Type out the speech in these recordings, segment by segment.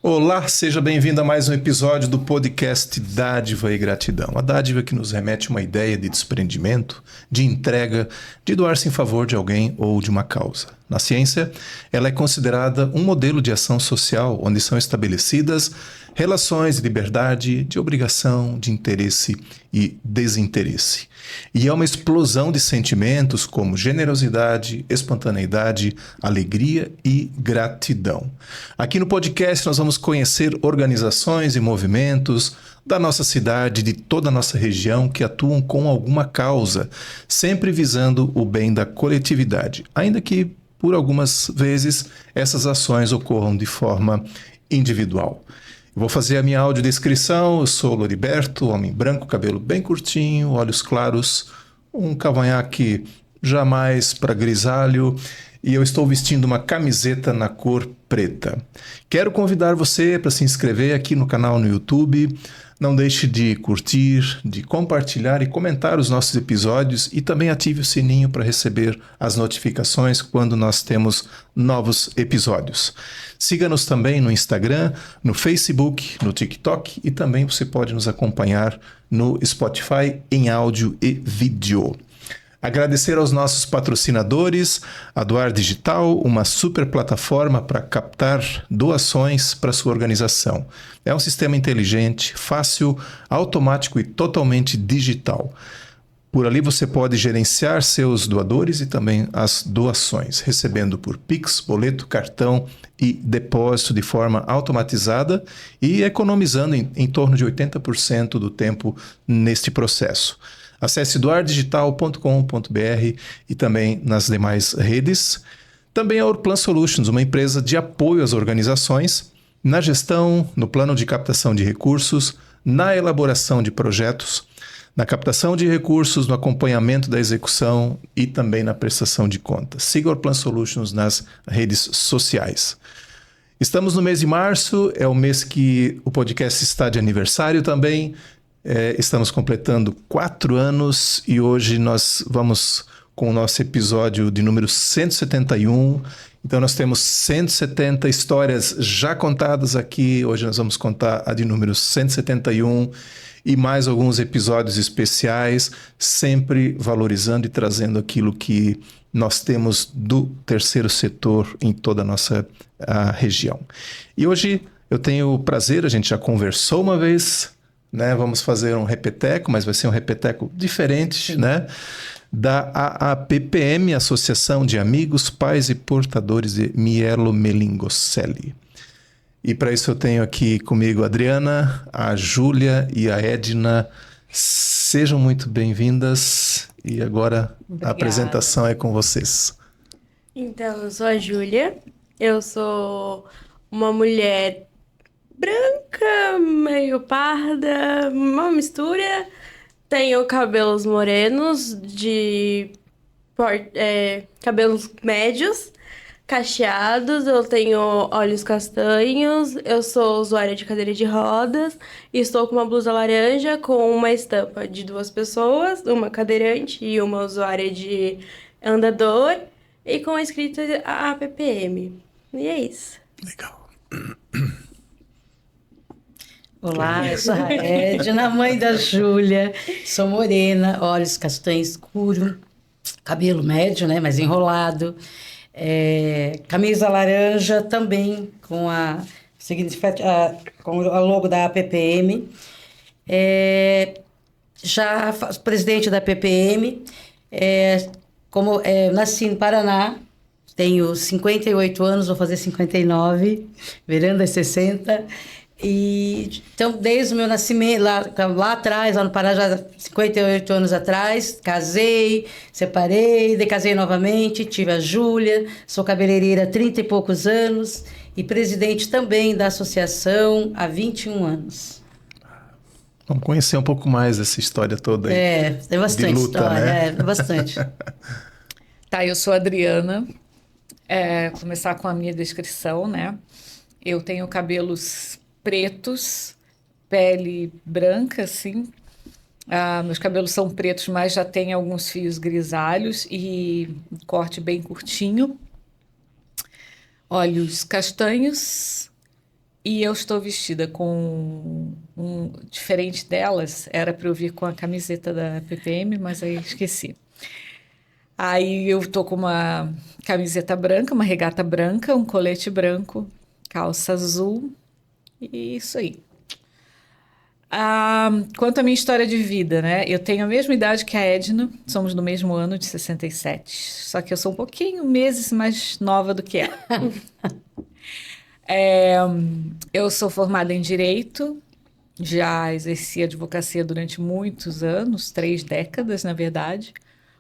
Olá, seja bem-vindo a mais um episódio do podcast Dádiva e Gratidão. A dádiva que nos remete a uma ideia de desprendimento, de entrega, de doar-se em favor de alguém ou de uma causa. Na ciência, ela é considerada um modelo de ação social onde são estabelecidas relações de liberdade, de obrigação, de interesse e desinteresse. E é uma explosão de sentimentos como generosidade, espontaneidade, alegria e gratidão. Aqui no podcast nós vamos conhecer organizações e movimentos da nossa cidade, de toda a nossa região que atuam com alguma causa, sempre visando o bem da coletividade, ainda que por algumas vezes essas ações ocorram de forma individual. Vou fazer a minha audiodescrição. Eu sou Loriberto, homem branco, cabelo bem curtinho, olhos claros, um cavanhaque jamais para grisalho, e eu estou vestindo uma camiseta na cor preta. Quero convidar você para se inscrever aqui no canal no YouTube. Não deixe de curtir, de compartilhar e comentar os nossos episódios e também ative o sininho para receber as notificações quando nós temos novos episódios. Siga-nos também no Instagram, no Facebook, no TikTok e também você pode nos acompanhar no Spotify em áudio e vídeo. Agradecer aos nossos patrocinadores, a Doar Digital, uma super plataforma para captar doações para sua organização. É um sistema inteligente, fácil, automático e totalmente digital. Por ali você pode gerenciar seus doadores e também as doações, recebendo por Pix, boleto, cartão e depósito de forma automatizada e economizando em torno de 80% do tempo neste processo. Acesse doardigital.com.br e também nas demais redes. Também a Orplan Solutions, uma empresa de apoio às organizações, na gestão, no plano de captação de recursos, na elaboração de projetos, na captação de recursos, no acompanhamento da execução e também na prestação de contas. Siga a Orplan Solutions nas redes sociais. Estamos no mês de março, é o mês que o podcast está de aniversário também. Estamos completando 4 anos e hoje nós vamos com o nosso episódio de número 171. Então nós temos 170 histórias já contadas aqui. Hoje nós vamos contar a de número 171 e mais alguns episódios especiais, sempre valorizando e trazendo aquilo que nós temos do terceiro setor em toda a nossa região. E hoje eu tenho o prazer, a gente já conversou uma vez, né? Vamos fazer um repeteco, mas vai ser um repeteco diferente, né? Da AAPPM, Associação de Amigos, Pais e Portadores de Mielomeningocele. E para isso eu tenho aqui comigo a Adriana, a Júlia e a Edna. Sejam muito bem-vindas e agora Obrigada. A apresentação é com vocês. Então, eu sou a Júlia, eu sou uma mulher branca, meio parda, uma mistura. Tenho cabelos morenos, cabelos médios, cacheados. Eu tenho olhos castanhos. Eu sou usuária de cadeira de rodas. E estou com uma blusa laranja com uma estampa de 2 pessoas, uma cadeirante e uma usuária de andador. E com a escrita APPM. E é isso. Legal. Olá, eu sou a Edna, mãe da Júlia, sou morena, olhos castanhos escuros, cabelo médio, né, mas enrolado, camisa laranja também com com a logo da APPM, já presidente da APPM, nasci no Paraná, tenho 58 anos, vou fazer 59, virando as 60. E, então, desde o meu nascimento, lá atrás, lá no Pará, já 58 anos atrás, casei, separei, casei novamente, tive a Júlia, sou cabeleireira há 30 e poucos anos e presidente também da associação há 21 anos. Vamos conhecer um pouco mais essa história toda aí. Tem bastante luta, história, né? Bastante. Tá, eu sou a Adriana, começar com a minha descrição, né? Eu tenho cabelos pretos, pele branca, assim. Meus cabelos são pretos, mas já tem alguns fios grisalhos e um corte bem curtinho. Olhos castanhos E eu estou vestida com diferente delas. Era para eu vir com a camiseta da PPM, mas aí esqueci. Aí eu tô com uma camiseta branca, uma regata branca, um colete branco, calça azul e isso aí. Quanto à minha história de vida, né? Eu tenho a mesma idade que a Edna, somos do mesmo ano, de 67. Só que eu sou um pouquinho, meses mais nova do que ela. Eu sou formada em Direito, já exerci advocacia durante muitos anos, 3 décadas, na verdade.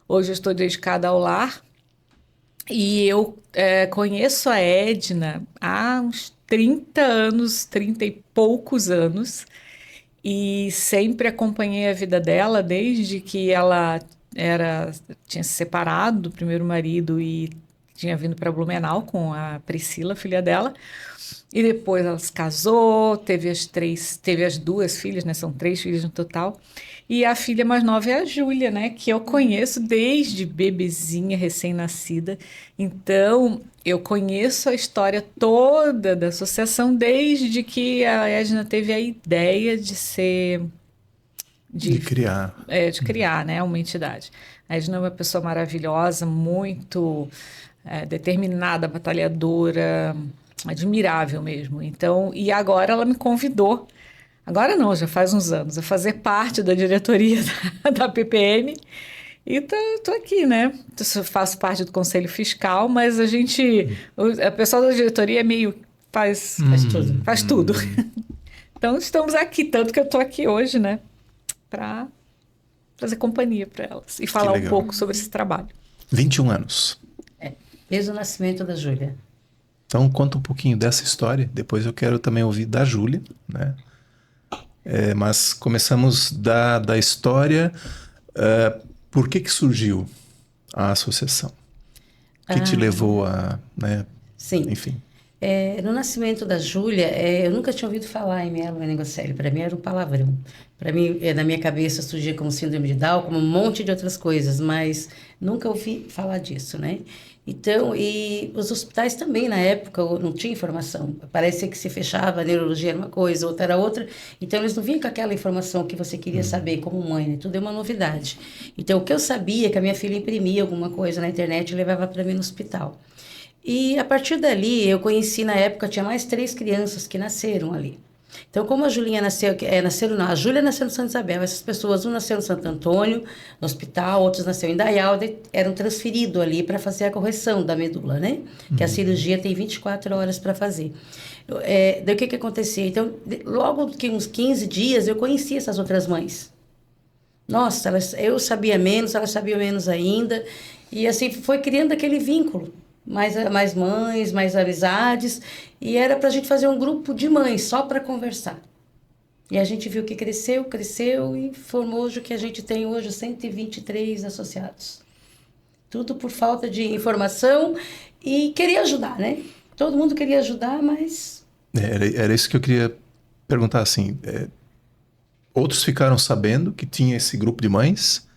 Hoje eu estou dedicada ao lar e eu conheço a Edna há uns 30 anos, 30 e poucos anos, e sempre acompanhei a vida dela desde que ela tinha se separado do primeiro marido e tinha vindo para Blumenau com a Priscila, filha dela. E depois ela se casou, teve as 2 filhas, né? São 3 filhas no total. E a filha mais nova é a Júlia, né? Que eu conheço desde bebezinha, recém-nascida. Então, eu conheço a história toda da associação desde que a Edna teve a ideia De criar. De criar, né? Uma entidade. A Edna é uma pessoa maravilhosa, muito determinada, batalhadora, admirável mesmo. Então, e agora ela me convidou, agora não, já faz uns anos, a fazer parte da diretoria da PPM. E tô aqui, né? Eu faço parte do Conselho Fiscal, mas a pessoa da diretoria faz tudo. Faz tudo. Então estamos aqui, tanto que eu tô aqui hoje, né? Para fazer companhia para elas e falar um pouco sobre esse trabalho. 21 anos. Desde o nascimento da Júlia. Então, conta um pouquinho dessa história. Depois eu quero também ouvir da Júlia, né? Mas começamos da história. Por que surgiu a associação? O que te levou a... né? Sim. Enfim. No nascimento da Júlia, eu nunca tinha ouvido falar em mielomeningocele. Para mim era um palavrão. Para mim, na minha cabeça, surgia como síndrome de Down, como um monte de outras coisas, mas nunca ouvi falar disso, né? Então, e os hospitais também, na época, não tinha informação. Parecia que se fechava, a neurologia era uma coisa, outra era outra. Então, eles não vinham com aquela informação que você queria saber como mãe, né? Tudo é uma novidade. Então, o que eu sabia é que a minha filha imprimia alguma coisa na internet e levava para mim no hospital. E, a partir dali, eu conheci, na época, tinha mais 3 crianças que nasceram ali. Então, como a Julinha a Júlia nasceu no Santa Isabel, essas pessoas, um nasceu no Santo Antônio, no hospital, outros nasceram em Dayal, eram transferidos ali para fazer a correção da medula, né? Que a cirurgia tem 24 horas para fazer. Daí o que acontecia? Então, logo que uns 15 dias, eu conheci essas outras mães. Nossa, eu sabia menos, elas sabiam menos ainda, e assim, foi criando aquele vínculo. Mais mães, mais amizades, e era para a gente fazer um grupo de mães, só para conversar. E a gente viu que cresceu e formou hoje o que a gente tem hoje, 123 associados. Tudo por falta de informação e queria ajudar, né? Todo mundo queria ajudar, mas... Era isso que eu queria perguntar, assim. Outros ficaram sabendo que tinha esse grupo de mães...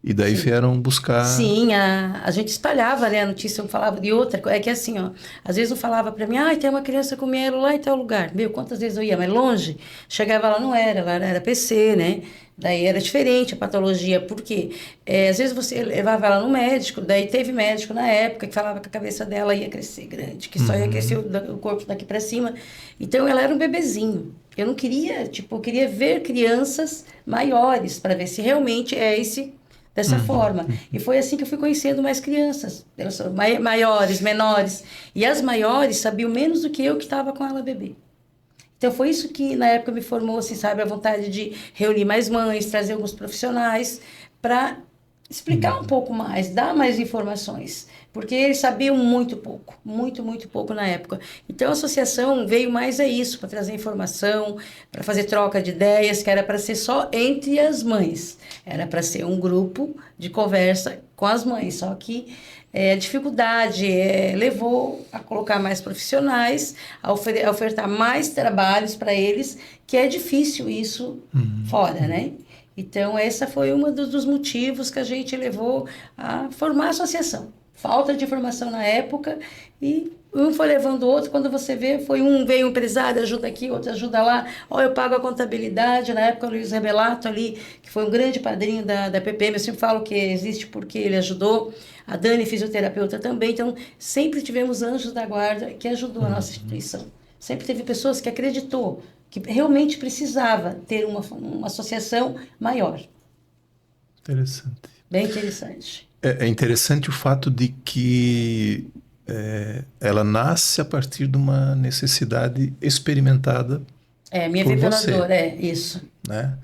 E daí vieram buscar... Sim, a gente espalhava, né, a notícia, um falava de outra. É que assim, ó, às vezes um falava para mim, tem uma criança com mielo lá em tal lugar. Meu, quantas vezes eu ia, mas longe. Chegava lá, não era, lá era PC, né? Daí era diferente a patologia, porque às vezes você levava ela no médico, daí teve médico na época que falava que a cabeça dela ia crescer grande, que só ia crescer o corpo daqui para cima. Então ela era um bebezinho. Eu não queria, eu queria ver crianças maiores para ver se realmente dessa forma. E foi assim que eu fui conhecendo mais crianças. Elas são maiores, menores. E as maiores sabiam menos do que eu que estava com ela bebê. Então foi isso que na época me formou, assim, sabe, a vontade de reunir mais mães, trazer alguns profissionais para explicar um pouco mais, dar mais informações. Porque eles sabiam muito pouco, muito pouco na época. Então a associação veio mais a isso, para trazer informação, para fazer troca de ideias, que era para ser só entre as mães. Era para ser um grupo de conversa com as mães, só que a dificuldade levou a colocar mais profissionais, a ofertar mais trabalhos para eles, que é difícil isso fora, né? Então, essa foi um dos motivos que a gente levou a formar a associação. Falta de informação na época e um foi levando o outro, quando você vê, veio um empresário, ajuda aqui, outro ajuda lá, eu pago a contabilidade, na época o Luiz Rebelato ali, que foi um grande padrinho da PPM, eu sempre falo que existe porque ele ajudou, a Dani, fisioterapeuta também, então sempre tivemos anjos da guarda que ajudou a nossa instituição. Sempre teve pessoas que acreditou que realmente precisava ter uma associação maior. Interessante. Bem interessante. É interessante o fato de que ela nasce a partir de uma necessidade experimentada Minha por vibradora, você, isso. né?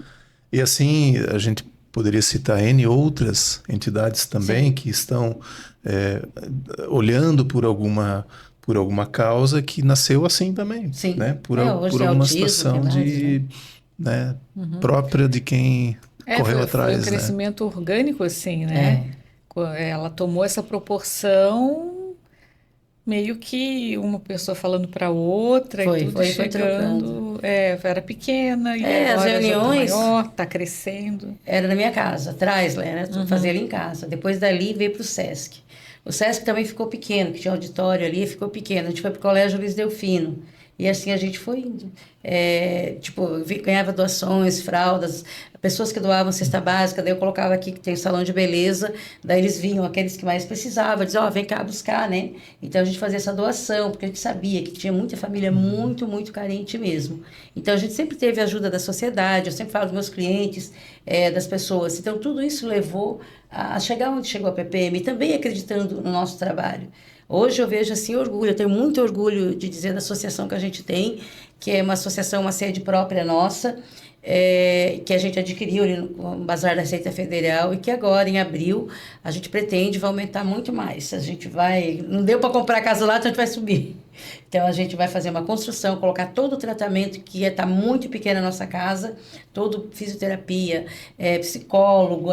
E assim, a gente poderia citar N outras entidades também Sim. que estão olhando por alguma causa que nasceu assim também, Sim. né? Por Hoje é alguma autismo, situação tem vários, né, própria de quem correu atrás, foi um né? crescimento orgânico, assim, né? Ela tomou essa proporção meio que uma pessoa falando para outra Foi, e tudo foi chegando. Era pequena e as agora já tá reuniões maior, tá crescendo. era na minha casa, atrás, né? Fazia ali em casa. Depois dali veio para o Sesc. O Sesc também ficou pequeno, que tinha auditório ali, ficou pequeno. A gente foi para o Colégio Luiz Delfino. E assim a gente foi indo. Ganhava doações, fraldas, pessoas que doavam cesta básica, daí eu colocava aqui que tem salão de beleza, daí eles vinham, aqueles que mais precisavam, diziam, vem cá buscar, né? Então a gente fazia essa doação, porque a gente sabia que tinha muita família muito, muito carente mesmo. Então a gente sempre teve a ajuda da sociedade, eu sempre falo dos meus clientes, das pessoas. Então tudo isso levou a chegar onde chegou a PPM, e também acreditando no nosso trabalho. Hoje eu vejo assim orgulho, eu tenho muito orgulho de dizer da associação que a gente tem, que é uma associação, uma sede própria nossa, que a gente adquiriu ali no Bazar da Receita Federal e que agora, em abril, a gente pretende vai aumentar muito mais. A gente vai... Não deu para comprar casa lá, então a gente vai subir. Então, a gente vai fazer uma construção, colocar todo o tratamento que está muito pequeno na nossa casa, todo fisioterapia, psicólogo,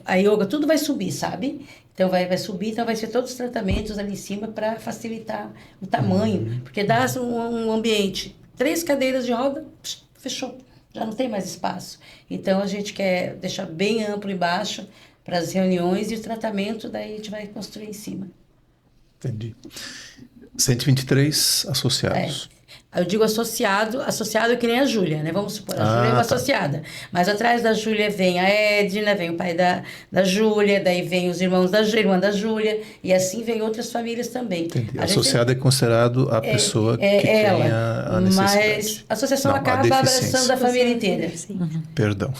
a yoga, tudo vai subir, sabe? Então, vai subir, então vai ser todos os tratamentos ali em cima para facilitar o tamanho, porque dá um ambiente, 3 cadeiras de roda, fechou, já não tem mais espaço. Então, a gente quer deixar bem amplo embaixo para as reuniões e o tratamento, daí a gente vai construir em cima. Entendi. 123 associados. Eu digo associado é que nem a Júlia, né? Vamos supor, a Júlia é uma associada. Mas atrás da Júlia vem a Edna, vem o pai da Júlia, daí vem os irmãos da Júlia, irmã da Júlia, e assim vem outras famílias também. Entendi. Associada é considerado a pessoa que tem a necessidade. Mas a associação acaba abraçando a família inteira. Perdão.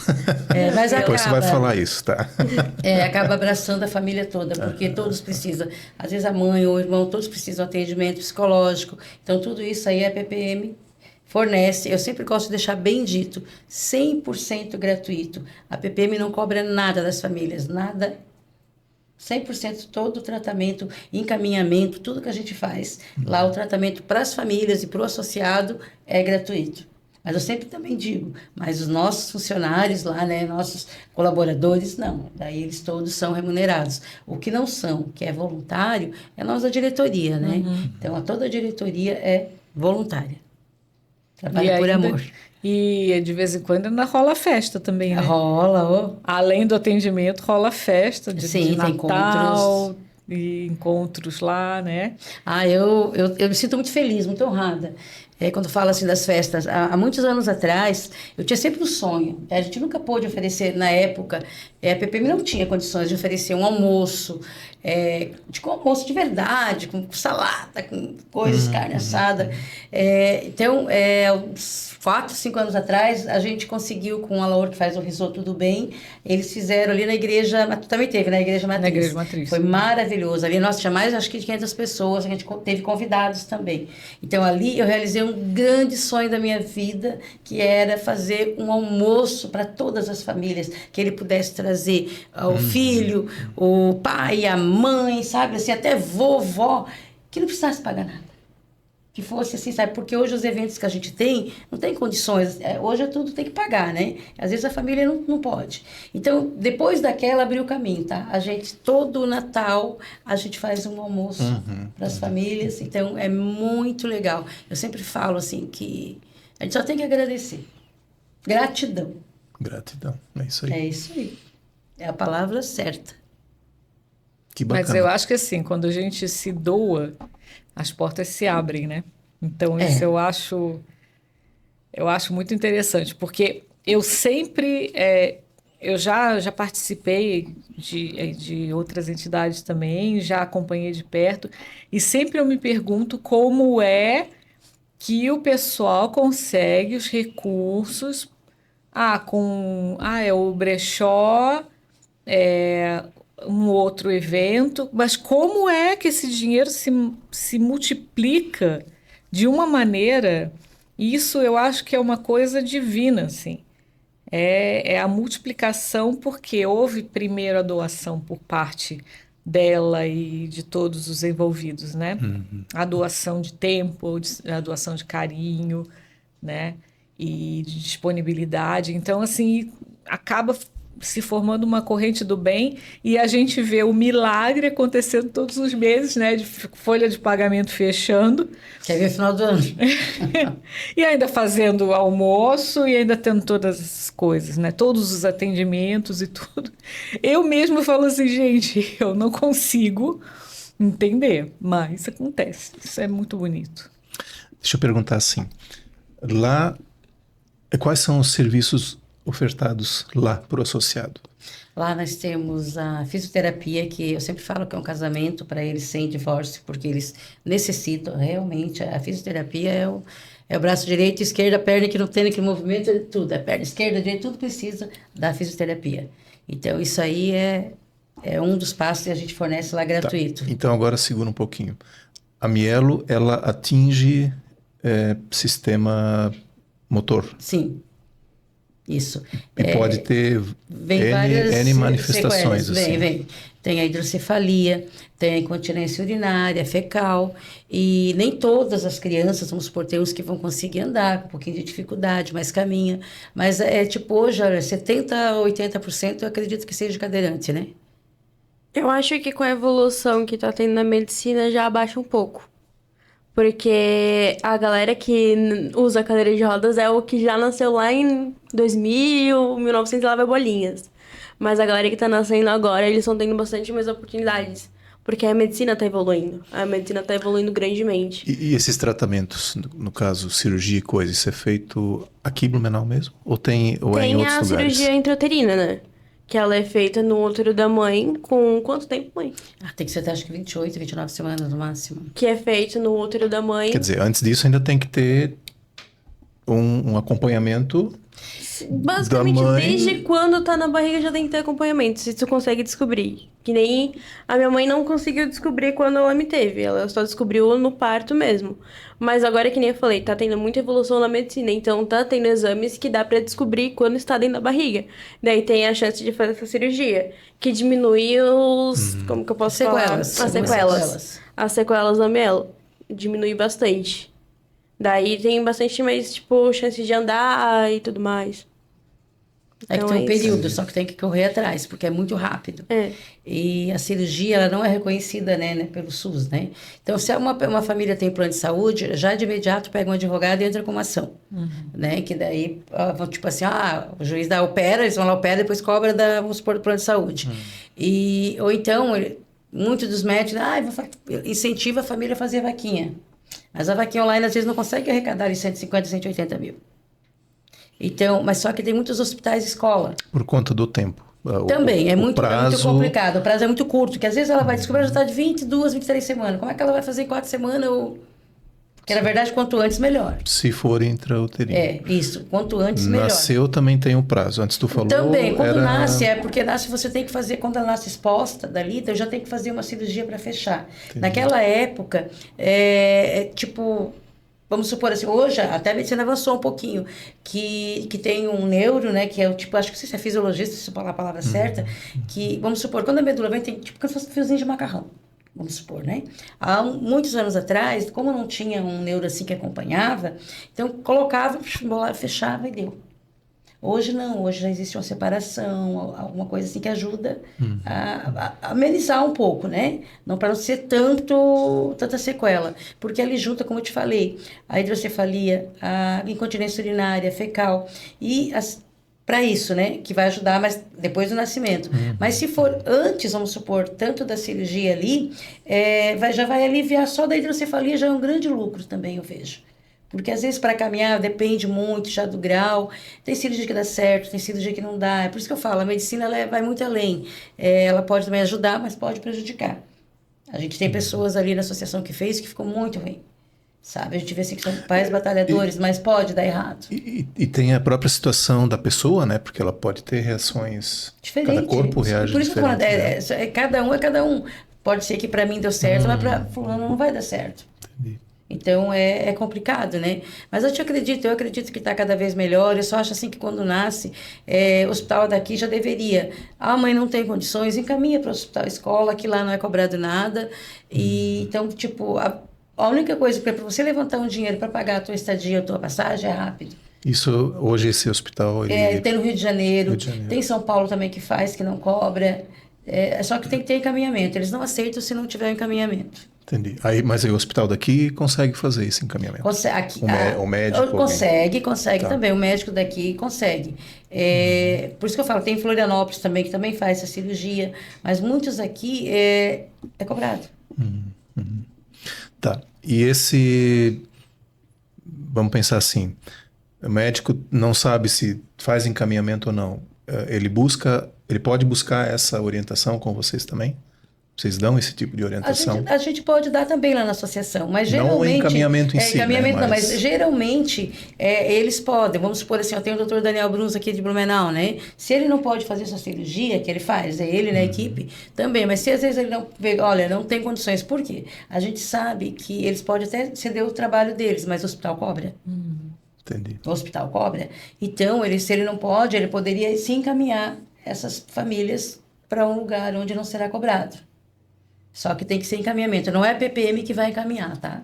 Mas depois você vai falar isso, tá? Acaba abraçando a família toda, porque todos precisam. Às vezes a mãe ou o irmão, todos precisam de atendimento psicológico. Então, tudo isso aí a PPM fornece. Eu sempre gosto de deixar bem dito, 100% gratuito. A PPM não cobra nada das famílias, nada. 100% todo o tratamento, encaminhamento, tudo que a gente faz. Lá o tratamento para as famílias e para o associado é gratuito. Mas eu sempre também digo, mas os nossos funcionários lá, né, nossos colaboradores, não. Daí eles todos são remunerados. O que não são, que é voluntário, é nós da diretoria, né? Então, toda a diretoria é voluntária. Trabalha por amor. E de vez em quando ainda rola festa também, né? Rola. Além do atendimento, rola festa de Natal, encontros. E encontros lá, né? Eu me sinto muito feliz, muito honrada. Quando falo assim das festas, há muitos anos atrás, eu tinha sempre um sonho. A gente nunca pôde oferecer, na época, a PPM não tinha condições de oferecer um almoço, um almoço de verdade, com salada, com coisas, carne assada. Então, uns 4, 5 anos atrás, a gente conseguiu, com a Laura, que faz o risoto do bem, eles fizeram ali na igreja, tu também teve, na Igreja Matriz. Na Igreja Matriz. Foi maravilhoso. Ali, nossa, tinha mais, acho que de 500 pessoas, a gente teve convidados também. Então, ali eu realizei um grande sonho da minha vida, que era fazer um almoço para todas as famílias, que ele pudesse trazer o filho, o pai, a mãe, sabe, assim, até vovó, que não precisasse pagar nada. Que fosse assim, sabe, porque hoje os eventos que a gente tem, não tem condições, hoje tudo tem que pagar, né? Às vezes a família não pode. Então, depois daquela, abriu o caminho, tá? A gente, todo Natal, a gente faz um almoço para as famílias, então é muito legal. Eu sempre falo assim, que a gente só tem que agradecer. Gratidão. Gratidão, é isso aí. É isso aí. É a palavra certa. Que bacana. Mas eu acho que assim, quando a gente se doa, as portas se abrem, né? Então, isso eu acho muito interessante, porque eu sempre, eu já participei de outras entidades também, já acompanhei de perto, e sempre eu me pergunto como é que o pessoal consegue os recursos, é o brechó, um outro evento, mas como é que esse dinheiro se multiplica de uma maneira, isso eu acho que é uma coisa divina, assim. É a multiplicação, porque houve primeiro a doação por parte dela e de todos os envolvidos, né? A doação de tempo, a doação de carinho, né? E de disponibilidade. Então, assim, acaba se formando uma corrente do bem e a gente vê o milagre acontecendo todos os meses, né? De folha de pagamento fechando. Quer ver o final do ano? E ainda fazendo almoço e ainda tendo todas as coisas, né? Todos os atendimentos e tudo. Eu mesmo falo assim, gente, eu não consigo entender, mas acontece. Isso é muito bonito. Deixa eu perguntar assim, lá, quais são os serviços ofertados lá para o associado? Lá nós temos a fisioterapia, que eu sempre falo que é um casamento para eles sem divórcio, porque eles necessitam realmente. A fisioterapia é o braço direito, esquerda, perna que não tem aquele movimento, tudo. É perna esquerda, direita, tudo precisa da fisioterapia. Então, isso aí é um dos passos que a gente fornece lá gratuito. Tá. Então, agora segura um pouquinho. A mielo, ela atinge sistema motor. Sim. Isso. E pode ter N manifestações. Sequelas. Assim. Vem. Tem a hidrocefalia, tem a incontinência urinária, fecal, e nem todas as crianças, vamos supor, tem uns que vão conseguir andar com um pouquinho de dificuldade, mas caminha. Mas tipo hoje, olha, 70% a 80% eu acredito que seja cadeirante, né? Eu acho que com a evolução que tá tendo na medicina já abaixa um pouco. Porque a galera que usa cadeira de rodas é o que já nasceu lá em 2000, 1900 e lá vai bolinhas. Mas a galera que tá nascendo agora, eles estão tendo bastante mais oportunidades. Porque a medicina tá evoluindo. A medicina tá evoluindo grandemente. E esses tratamentos, no caso, cirurgia e coisa, isso é feito aqui em Blumenau mesmo? Ou é em outros lugares? Tem a cirurgia intrauterina, né? Que ela é feita no útero da mãe com quanto tempo, mãe? Tem que ser até acho que 28, 29 semanas no máximo. Que é feito no útero da mãe. Quer dizer, antes disso ainda tem que ter um acompanhamento Basicamente, da mãe. desde quando tá na barriga já tem que ter acompanhamento, se tu consegue descobrir. Que nem a minha mãe não conseguiu descobrir quando ela me teve, ela só descobriu no parto mesmo. Mas agora, que nem eu falei, tá tendo muita evolução na medicina, então tá tendo exames que dá pra descobrir quando está dentro da barriga. Daí tem a chance de fazer essa cirurgia, que diminui os... Como que eu posso falar? As sequelas. As sequelas da mielo. Diminui bastante. Daí tem bastante mais, tipo, chance de andar e tudo mais. É que Então, tem um isso. período, só que tem que correr atrás, porque é muito rápido. É. E a cirurgia, ela não é reconhecida, né, pelo SUS, né? Então, se uma família tem plano de saúde, já de imediato pega um advogado e entra com uma ação, né? Que daí, tipo assim, o juiz opera, eles vão lá, opera, depois cobra vamos supor, do plano de saúde. Ou então, muitos dos médicos, incentiva a família a fazer vaquinha. Mas a vaquinha online, às vezes, não consegue arrecadar ali 150, 180 mil. Então, mas só que tem muitos hospitais escola. Por conta do tempo. Também, é muito complicado. O prazo é muito curto, que às vezes ela vai descobrir o resultado de 22, 23 semanas. Como é que ela vai fazer em 4 semanas? Porque, na verdade, quanto antes, melhor. Se for intrauterino. Isso. Quanto antes, melhor. Nasceu também tem o prazo. Antes tu falou... Também, quando nasce, porque nasce você tem que fazer, quando ela nasce exposta dali, então já tem que fazer uma cirurgia para fechar. Entendi. Naquela época, tipo... Vamos supor assim, hoje até a medicina avançou um pouquinho, que tem um neuro, né, que é o tipo, acho que não sei se é fisiologista, se eu falar a palavra certa, que, vamos supor, quando a medula vem, tem tipo como se fosse um fiozinho de macarrão, vamos supor, né? Há muitos anos atrás, como não tinha um neuro assim que acompanhava, então colocava, embolava, fechava e deu. Hoje não, hoje já existe uma separação, alguma coisa assim que ajuda a amenizar um pouco, né? Não para não ser tanta sequela. Porque ali junta, como eu te falei, a hidrocefalia, a incontinência urinária, fecal. E para isso, né? Que vai ajudar, mas depois do nascimento. Mas se for antes, vamos supor, tanto da cirurgia ali, já vai aliviar, só da hidrocefalia já é um grande lucro também, eu vejo. Porque às vezes para caminhar depende muito já do grau, tem cirurgia que dá certo, tem cirurgia que não dá. É por isso que eu falo, a medicina ela vai muito além. Ela pode também ajudar, mas pode prejudicar. A gente tem pessoas ali na associação que fez que ficou muito ruim. Sabe, a gente vê assim que são pais batalhadores, mas pode dar errado. E tem a própria situação da pessoa, né? Porque ela pode ter reações... Diferente. Cada corpo reage por isso diferente. Que eu falo, cada um é cada um. Pode ser que para mim deu certo, mas para fulano não vai dar certo. Entendi. Então é complicado, né? Mas eu acredito que está cada vez melhor. Eu só acho assim que quando nasce, o hospital daqui já deveria. A mãe não tem condições, encaminha para o hospital escola, que lá não é cobrado nada. E então, tipo, a única coisa que é para você levantar um dinheiro para pagar a tua estadia, a tua passagem, é rápido. Isso, hoje esse hospital... Ele... Tem no Rio de Janeiro, tem em São Paulo também que faz, que não cobra. Só que tem que ter encaminhamento. Eles não aceitam se não tiver encaminhamento. Entendi. Aí o hospital daqui consegue fazer esse encaminhamento? O médico? Consegue Tá. também. O médico daqui consegue. Por isso que eu falo, tem em Florianópolis também, que também faz essa cirurgia. Mas muitos aqui é cobrado. Tá. E vamos pensar assim, o médico não sabe se faz encaminhamento ou não. Ele pode buscar essa orientação com vocês também? Vocês dão esse tipo de orientação? A gente pode dar também lá na associação, mas geralmente... Não o encaminhamento em si, encaminhamento né? não, mas geralmente eles podem. Vamos supor assim, eu tenho o Dr. Daniel Bruns aqui de Blumenau, né? Se ele não pode fazer essa cirurgia, que ele faz, ele na equipe, também. Mas se às vezes ele não vê, olha, não tem condições, por quê? A gente sabe que eles podem até ceder o trabalho deles, mas o hospital cobra. Entendi. O hospital cobra. Então, se ele não pode, ele poderia se encaminhar essas famílias para um lugar onde não será cobrado. Só que tem que ser encaminhamento. Não é a PPM que vai encaminhar, tá?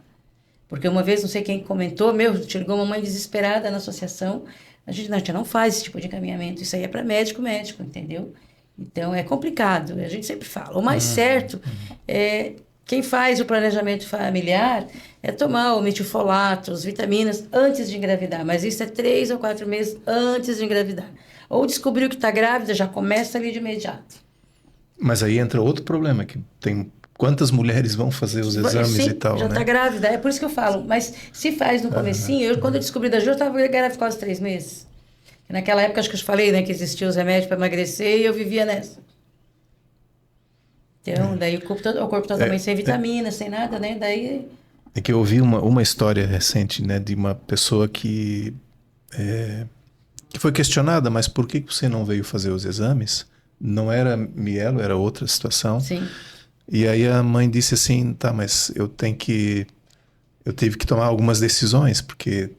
Porque uma vez, não sei quem comentou, chegou uma mãe desesperada na associação. A gente não faz esse tipo de encaminhamento. Isso aí é para médico, entendeu? Então, é complicado. A gente sempre fala. O mais certo é... Quem faz o planejamento familiar é tomar o metilfolato, as vitaminas, antes de engravidar. Mas isso é 3 ou 4 meses antes de engravidar. Ou descobriu que está grávida, já começa ali de imediato. Mas aí entra outro problema, que tem quantas mulheres vão fazer os exames Sim, e tal, já né? está grávida. É por isso que eu falo. Mas se faz no comecinho, quando eu descobri da Ju, eu estava grávida quase 3 meses. E naquela época, acho que eu te falei, né, que existiam os remédios para emagrecer e eu vivia nessa. Então, daí o corpo totalmente sem vitamina, sem nada, né? Daí... É que eu ouvi uma história recente, né, de uma pessoa que foi questionada, mas por que você não veio fazer os exames? Não era mielo, era outra situação. Sim. E aí a mãe disse assim, tá, mas eu tive que tomar algumas decisões, porque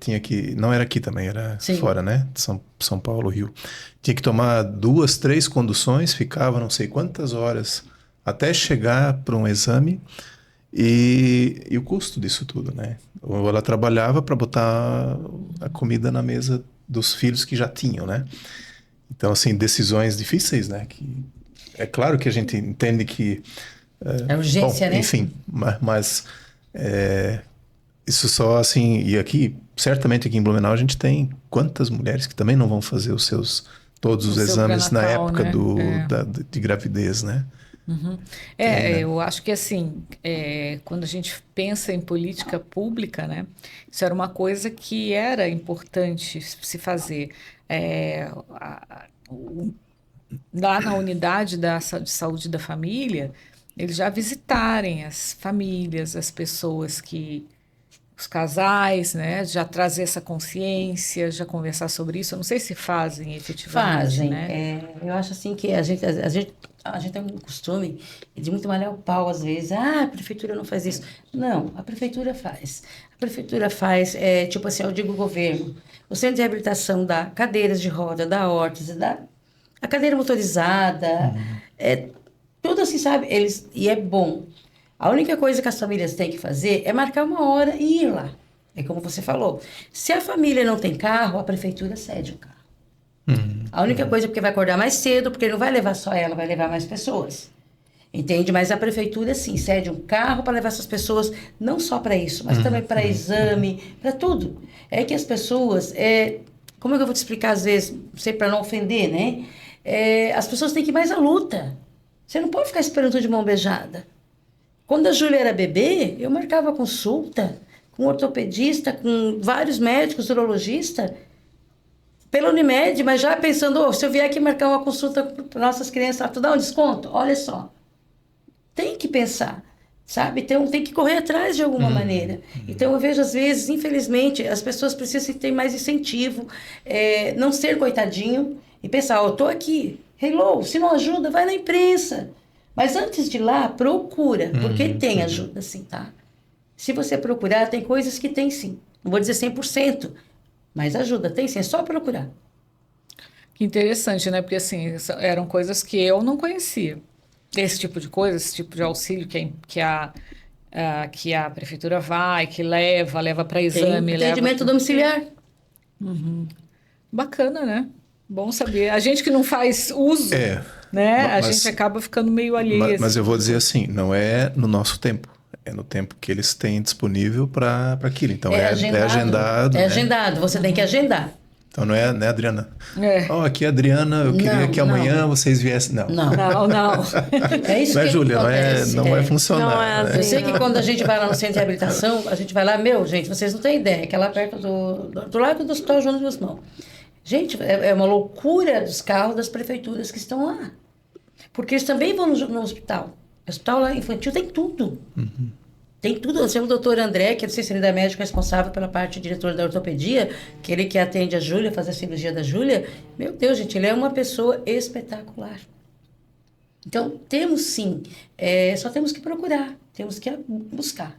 não era aqui também, era Sim. fora, né? São Paulo, Rio. Tinha que tomar 2, 3 conduções, ficava não sei quantas horas até chegar para um exame e o custo disso tudo, né? Ou ela trabalhava para botar a comida na mesa dos filhos que já tinham, né? Então, assim, decisões difíceis, né? Que é claro que a gente entende que... É urgência, né? Enfim, mas isso só assim... E aqui, certamente aqui em Blumenau, a gente tem quantas mulheres que também não vão fazer todos os exames na época, né? De gravidez, né? Eu acho que assim, quando a gente pensa em política pública, né, isso era uma coisa que era importante se fazer. Lá na unidade de saúde da família, eles já visitarem as famílias, as pessoas os casais, né, já trazer essa consciência, já conversar sobre isso. Eu não sei se fazem efetivamente. Fazem. Né? Eu acho assim que a gente tem um costume de muito malhar o pau às vezes. A prefeitura não faz isso. Não, a prefeitura faz. A prefeitura faz, tipo assim, eu digo governo. O centro de reabilitação dá cadeiras de roda, dá órtese, dá a cadeira motorizada, tudo assim, sabe? E é bom. A única coisa que as famílias têm que fazer é marcar uma hora e ir lá. É como você falou. Se a família não tem carro, a prefeitura cede o carro. A única coisa é porque vai acordar mais cedo, porque não vai levar só ela, vai levar mais pessoas. Entende? Mas a prefeitura, sim, cede um carro para levar essas pessoas, não só para isso, mas também para exame, para tudo. É que as pessoas Como é que eu vou te explicar às vezes, não sei, para não ofender, né? As pessoas têm que ir mais à luta. Você não pode ficar esperando tudo de mão beijada. Quando a Júlia era bebê, eu marcava consulta com ortopedista, com vários médicos, urologista, pela Unimed, mas já pensando, se eu vier aqui marcar uma consulta para nossas crianças, tu dá um desconto? Olha só. Tem que pensar, sabe? Então, tem que correr atrás de alguma maneira. Então, eu vejo, às vezes, infelizmente, as pessoas precisam ter mais incentivo, não ser coitadinho e pensar, eu tô aqui, hello, se não ajuda, vai na imprensa. Mas antes de ir lá, procura, porque tem ajuda, sim, tá? Se você procurar, tem coisas que tem, sim. Não vou dizer 100%, mas ajuda, tem sim, é só procurar. Que interessante, né? Porque, assim, eram coisas que eu não conhecia. Esse tipo de coisa, esse tipo de auxílio que a prefeitura vai, que leva para exame. Tem atendimento domiciliar. Bacana, né? Bom saber. A gente que não faz uso, né? A gente acaba ficando meio alheio. Mas eu vou dizer assim, não é no nosso tempo. É no tempo que eles têm disponível para aquilo. Então, é agendado. É né? agendado, você tem que agendar. Então, não é, né, Adriana? Aqui é a Adriana, eu queria que amanhã vocês viessem. Não. É isso Né, que Júlia? acontece. Não vai funcionar. Não é assim. Eu sei que quando a gente vai lá no centro de reabilitação, a gente vai lá, gente, vocês não têm ideia, que é lá perto do lado do Hospital João de Guzmão. Gente, é uma loucura dos carros das prefeituras que estão lá. Porque eles também vão no hospital. O hospital lá infantil tem tudo. Tem tudo. Você tem o doutor André, que é do Centro da Médico responsável pela parte diretora da ortopedia, que ele que atende a Júlia, faz a cirurgia da Júlia. Meu Deus, gente, ele é uma pessoa espetacular. Então, temos sim. Só temos que procurar. Temos que buscar.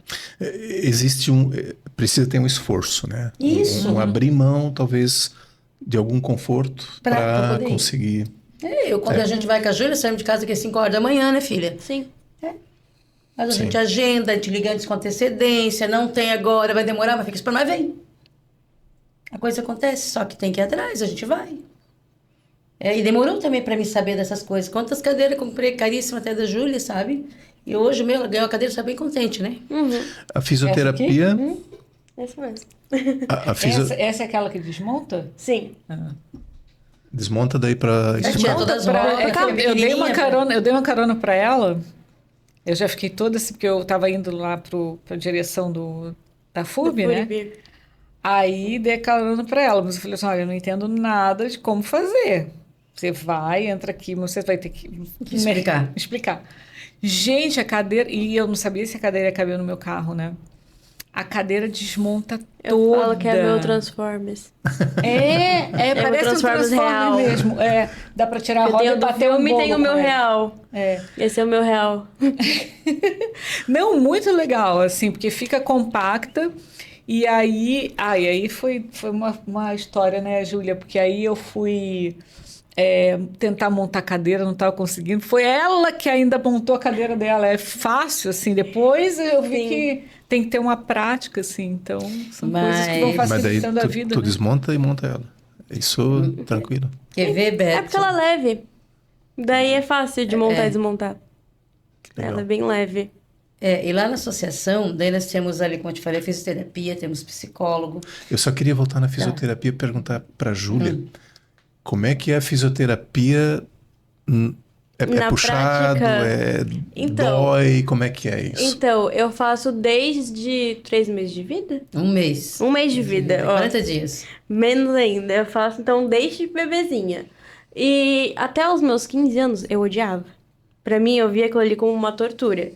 Precisa ter um esforço, né? Isso. Abrir mão, talvez, de algum conforto para conseguir. Quando a gente vai com a Júlia, saímos de casa aqui às 5 horas da manhã, né, filha? Sim. Mas a gente agenda, te liga antes com antecedência, não tem agora, vai demorar, mas fica esperando, mas vem. A coisa acontece, só que tem que ir atrás, a gente vai. E demorou também para mim saber dessas coisas. Quantas cadeiras eu comprei caríssimas até da Júlia, sabe? E hoje ela ganhou a cadeira, está bem contente, né? A fisioterapia... Essa mesmo. Essa é aquela que desmonta? Sim. Desmonta daí para Tira todas as rodas, eu dei uma carona para ela. Eu já fiquei toda assim, porque eu estava indo lá para a direção da FURB, né? Aí dei carona para ela, mas eu falei assim, olha, eu não entendo nada de como fazer. Você vai, entra aqui, mas você vai ter que explicar. Gente, a cadeira... E eu não sabia se a cadeira ia caber no meu carro, né? A cadeira desmonta toda. Eu falo que é meu Transformers. Parece um Transformers real mesmo. Dá pra tirar a roda e bater um bolo. Tem o meu real. Esse é o meu real. Não, muito legal, assim, porque fica compacta. E aí foi uma história, né, Júlia? Porque aí eu fui tentar montar a cadeira, não estava conseguindo. Foi ela que ainda montou a cadeira dela. É fácil, assim. Depois eu vi que tem que ter uma prática, assim. Então, são coisas que vão facilitando a vida. Tu desmonta e monta ela. Isso, tranquilo. Quer ver, Beto? É porque ela é leve. Daí é fácil de montar e desmontar. Ela é bem leve. E lá na associação, daí nós temos ali, como eu te falei, fisioterapia, temos psicólogo. Eu só queria voltar na fisioterapia e perguntar para a Júlia como é que é a fisioterapia. É puxado, prática, dói, como é que é isso? Então, eu faço desde 3 meses de vida? 1 mês. 1 mês de vida. 40 dias. Menos ainda. Eu faço, então, desde bebezinha. E até os meus 15 anos, eu odiava. Pra mim, eu via aquilo ali como uma tortura.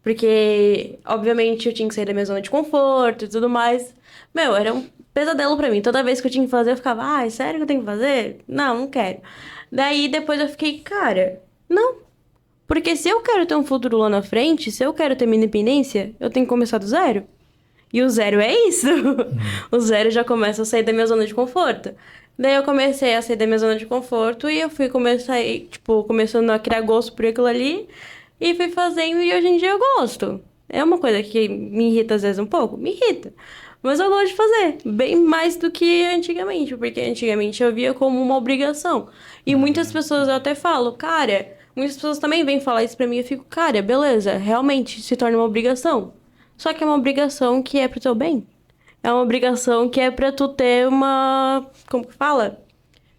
Porque, obviamente, eu tinha que sair da minha zona de conforto e tudo mais. Era um pesadelo pra mim. Toda vez que eu tinha que fazer, eu ficava, sério que eu tenho que fazer? Não quero. Daí, depois eu fiquei, cara, não. Porque se eu quero ter um futuro lá na frente, se eu quero ter minha independência, eu tenho que começar do zero. E o zero é isso. O zero já começa a sair da minha zona de conforto. Daí eu comecei a sair da minha zona de conforto e eu fui começando a criar gosto por aquilo ali. E fui fazendo e hoje em dia eu gosto. É uma coisa que me irrita às vezes um pouco? Me irrita. Mas eu gosto de fazer. Bem mais do que antigamente. Porque antigamente eu via como uma obrigação. E muitas pessoas eu até falo, cara... Muitas pessoas também vêm falar isso pra mim e eu fico, cara, beleza, realmente se torna uma obrigação. Só que é uma obrigação que é pro teu bem. É uma obrigação que é pra tu ter uma... Como que fala?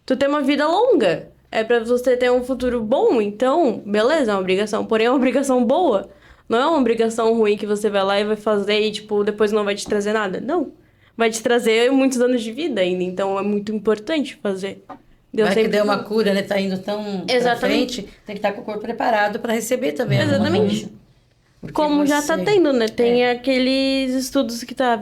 Tu ter uma vida longa. É pra você ter um futuro bom, então, beleza, é uma obrigação. Porém, é uma obrigação boa. Não é uma obrigação ruim que você vai lá e vai fazer e, tipo, depois não vai te trazer nada. Não. Vai te trazer muitos anos de vida ainda. Então, é muito importante fazer. Vai que deu uma cura, né? Tá indo tão pra frente, tem que estar com o corpo preparado para receber também. Exatamente. Como já tá tendo, né? Tem aqueles estudos que tá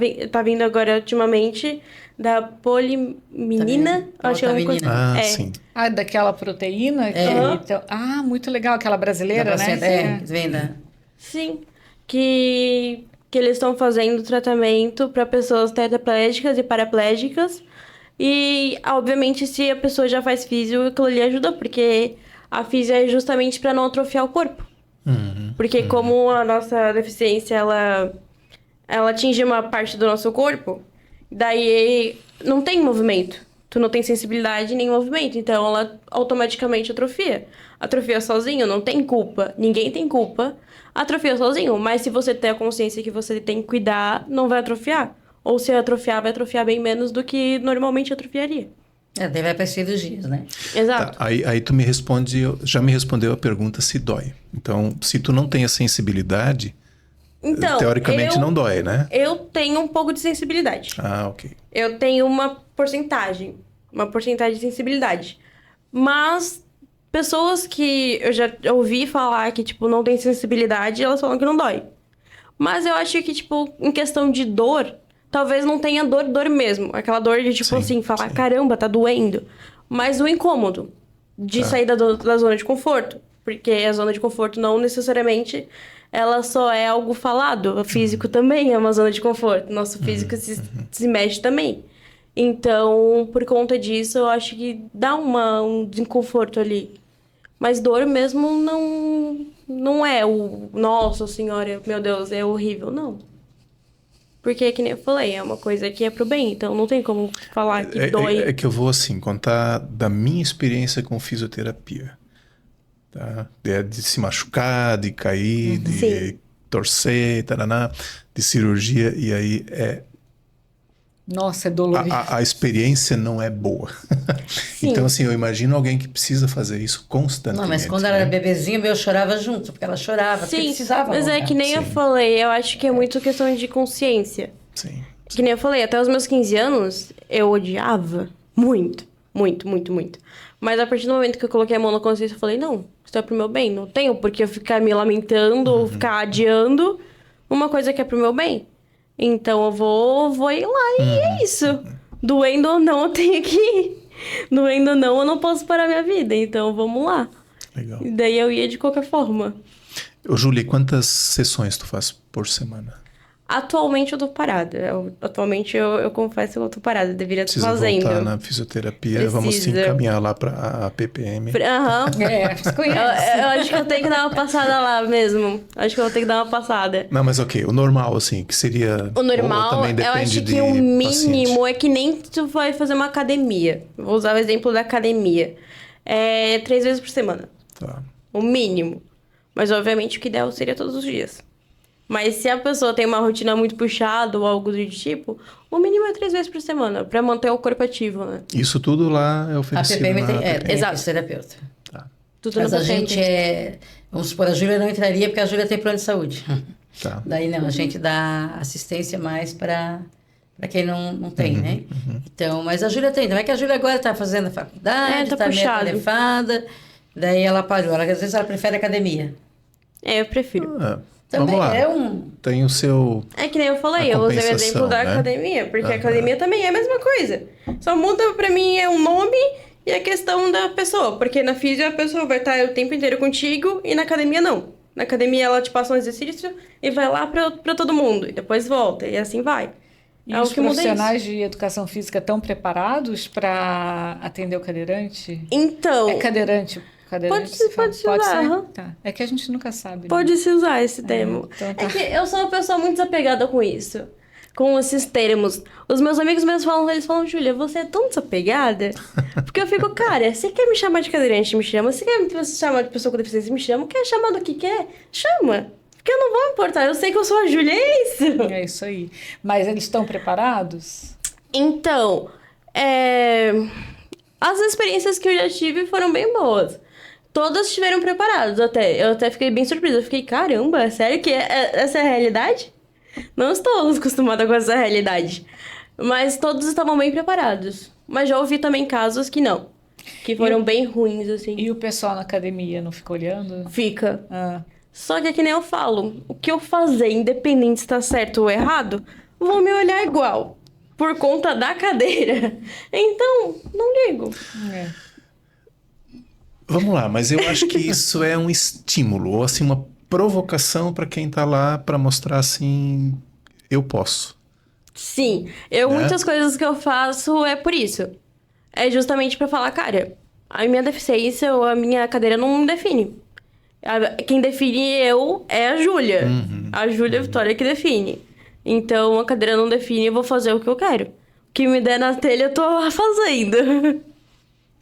vindo agora ultimamente da polimenina. Acho que é uma coisa. Sim. Ah, daquela proteína? Então, muito legal, aquela brasileira, né? Venda. Sim. Que eles estão fazendo tratamento para pessoas tetraplégicas e paraplégicas. E, obviamente, se a pessoa já faz físio, aquilo ali ajuda, porque a físio é justamente para não atrofiar o corpo. Porque como a nossa deficiência, ela atinge uma parte do nosso corpo, daí não tem movimento. Tu não tem sensibilidade nem movimento, então ela automaticamente atrofia. Atrofia sozinho, não tem culpa. Ninguém tem culpa. Atrofia sozinho, mas se você ter a consciência que você tem que cuidar, não vai atrofiar. Ou se atrofiar, vai atrofiar bem menos do que normalmente atrofiaria. Daí vai para as cirurgias, né? Exato. Tá, aí tu me responde, já me respondeu a pergunta se dói. Então, se tu não tem a sensibilidade, Então, teoricamente não dói, né? Eu tenho um pouco de sensibilidade. Ok. Eu tenho uma porcentagem de sensibilidade. Mas pessoas que eu já ouvi falar que, tipo, não tem sensibilidade, elas falam que não dói. Mas eu acho que, tipo, em questão de dor, talvez não tenha dor mesmo. Aquela dor de, tipo assim, falar, caramba, tá doendo. Mas o incômodo de sair da zona de conforto. Porque a zona de conforto não necessariamente, ela só é algo falado. O físico também é uma zona de conforto. Nosso físico se mexe também. Então, por conta disso, eu acho que dá um desconforto ali. Mas dor mesmo não é o... Nossa senhora, meu Deus, é horrível. Não. Porque, que nem eu falei, é uma coisa que é pro bem. Então, não tem como falar que dói. É que eu vou, assim, contar da minha experiência com fisioterapia. Tá? De se machucar, de cair, de torcer, taraná, de cirurgia. E aí, Nossa, é dolorido. a experiência não é boa. Sim. Então, assim, eu imagino alguém que precisa fazer isso constantemente. Não, mas quando ela era bebezinha, eu chorava junto, porque ela chorava, porque Sim, precisava. mas é que nem eu falei, eu acho que é muito questão de consciência. Sim. Que nem eu falei, até os meus 15 anos, eu odiava muito, muito, muito, muito. Mas a partir do momento que eu coloquei a mão na consciência, eu falei, não, isso é pro meu bem, não tenho por que eu ficar me lamentando ou ficar adiando uma coisa que é pro meu bem. Então eu vou ir lá e é isso. Doendo ou não, eu tenho que ir. Doendo ou não, eu não posso parar minha vida. Então vamos lá. Legal. E daí eu ia de qualquer forma. Ô, Júlia, quantas sessões tu faz por semana? Atualmente eu tô parada. Atualmente eu confesso que eu tô parada. Eu deveria estar Precisa fazendo. voltar na fisioterapia. Vamos te encaminhar lá para a PPM. Aham. Conhece. Eu acho que eu tenho que dar uma passada lá mesmo. Acho que eu vou ter que dar uma passada. Não, mas ok. O normal, assim, que seria... O normal, também eu depende acho de que o mínimo paciente. é que nem tu vai fazer uma academia. Vou usar o exemplo da academia. 3 vezes por semana. Tá. O mínimo. Mas, obviamente, o que ideal seria todos os dias. Mas se a pessoa tem uma rotina muito puxada ou algo do tipo, o mínimo é 3 vezes por semana, pra manter o corpo ativo, né? Isso tudo lá é A oferecido PPM na tem, PPM. tem Exato. fisioterapeuta. Tá. Tudo Mas no a gente paciente. vamos supor, a Júlia não entraria porque a Júlia tem plano de saúde. Tá. Daí não, a gente dá assistência mais para quem não tem, né? Então, mas a Júlia tem. Não é que a Júlia agora está fazendo a faculdade, Tá está meio puxado. atarefada. Daí ela parou. Às vezes ela prefere academia. Eu prefiro. Também Vamos lá. é um... Tem o seu... É que nem eu falei, A eu usei o compensação, exemplo da né? academia, porque a academia também é a mesma coisa. Só muda pra mim o nome e a questão da pessoa. Porque na física a pessoa vai estar o tempo inteiro contigo e na academia não. Na academia ela te passa um exercício e vai lá pra todo mundo. E depois volta, e assim vai. E É os o que muda profissionais de educação física estão preparados para atender o cadeirante? Então, É cadeirante. Pode se usar, aham. Tá. É que a gente nunca sabe. Né? pode-se usar esse termo. então tá. É que eu sou uma pessoa muito desapegada com isso. Com esses termos. Os meus amigos mesmo falam, eles falam, Júlia, você é tão desapegada. Porque eu fico, cara, você quer me chamar de cadeirante, me chama. Você quer me chamar de pessoa com deficiência, me chama. Quer chamar do que quer? Chama. Porque eu não vou me importar, eu sei que eu sou a Júlia, é isso. É isso aí. Mas eles estão preparados? Então, as experiências que eu já tive foram bem boas. Todas estiveram preparadas até. Eu até fiquei bem surpresa. Eu fiquei, caramba, é sério que essa é a realidade? Não estou acostumada com essa realidade. Mas todos estavam bem preparados. Mas já ouvi também casos que não. Que foram bem ruins, assim. E o pessoal na academia não fica olhando? Fica. Ah. Só que é que nem eu falo. O que eu fazer, independente se tá certo ou errado, vão me olhar igual. Por conta da cadeira. Então, não ligo. É. Vamos lá, mas eu acho que isso é um estímulo, ou assim, uma provocação para quem tá lá para mostrar assim, eu posso. Sim, Né? muitas coisas que eu faço é por isso. É justamente pra falar, cara, a minha deficiência ou a minha cadeira não me define. Quem define eu é a Júlia. A Júlia Vitória que define. Então a cadeira não define, eu vou fazer o que eu quero. O que me der na telha, eu tô lá fazendo.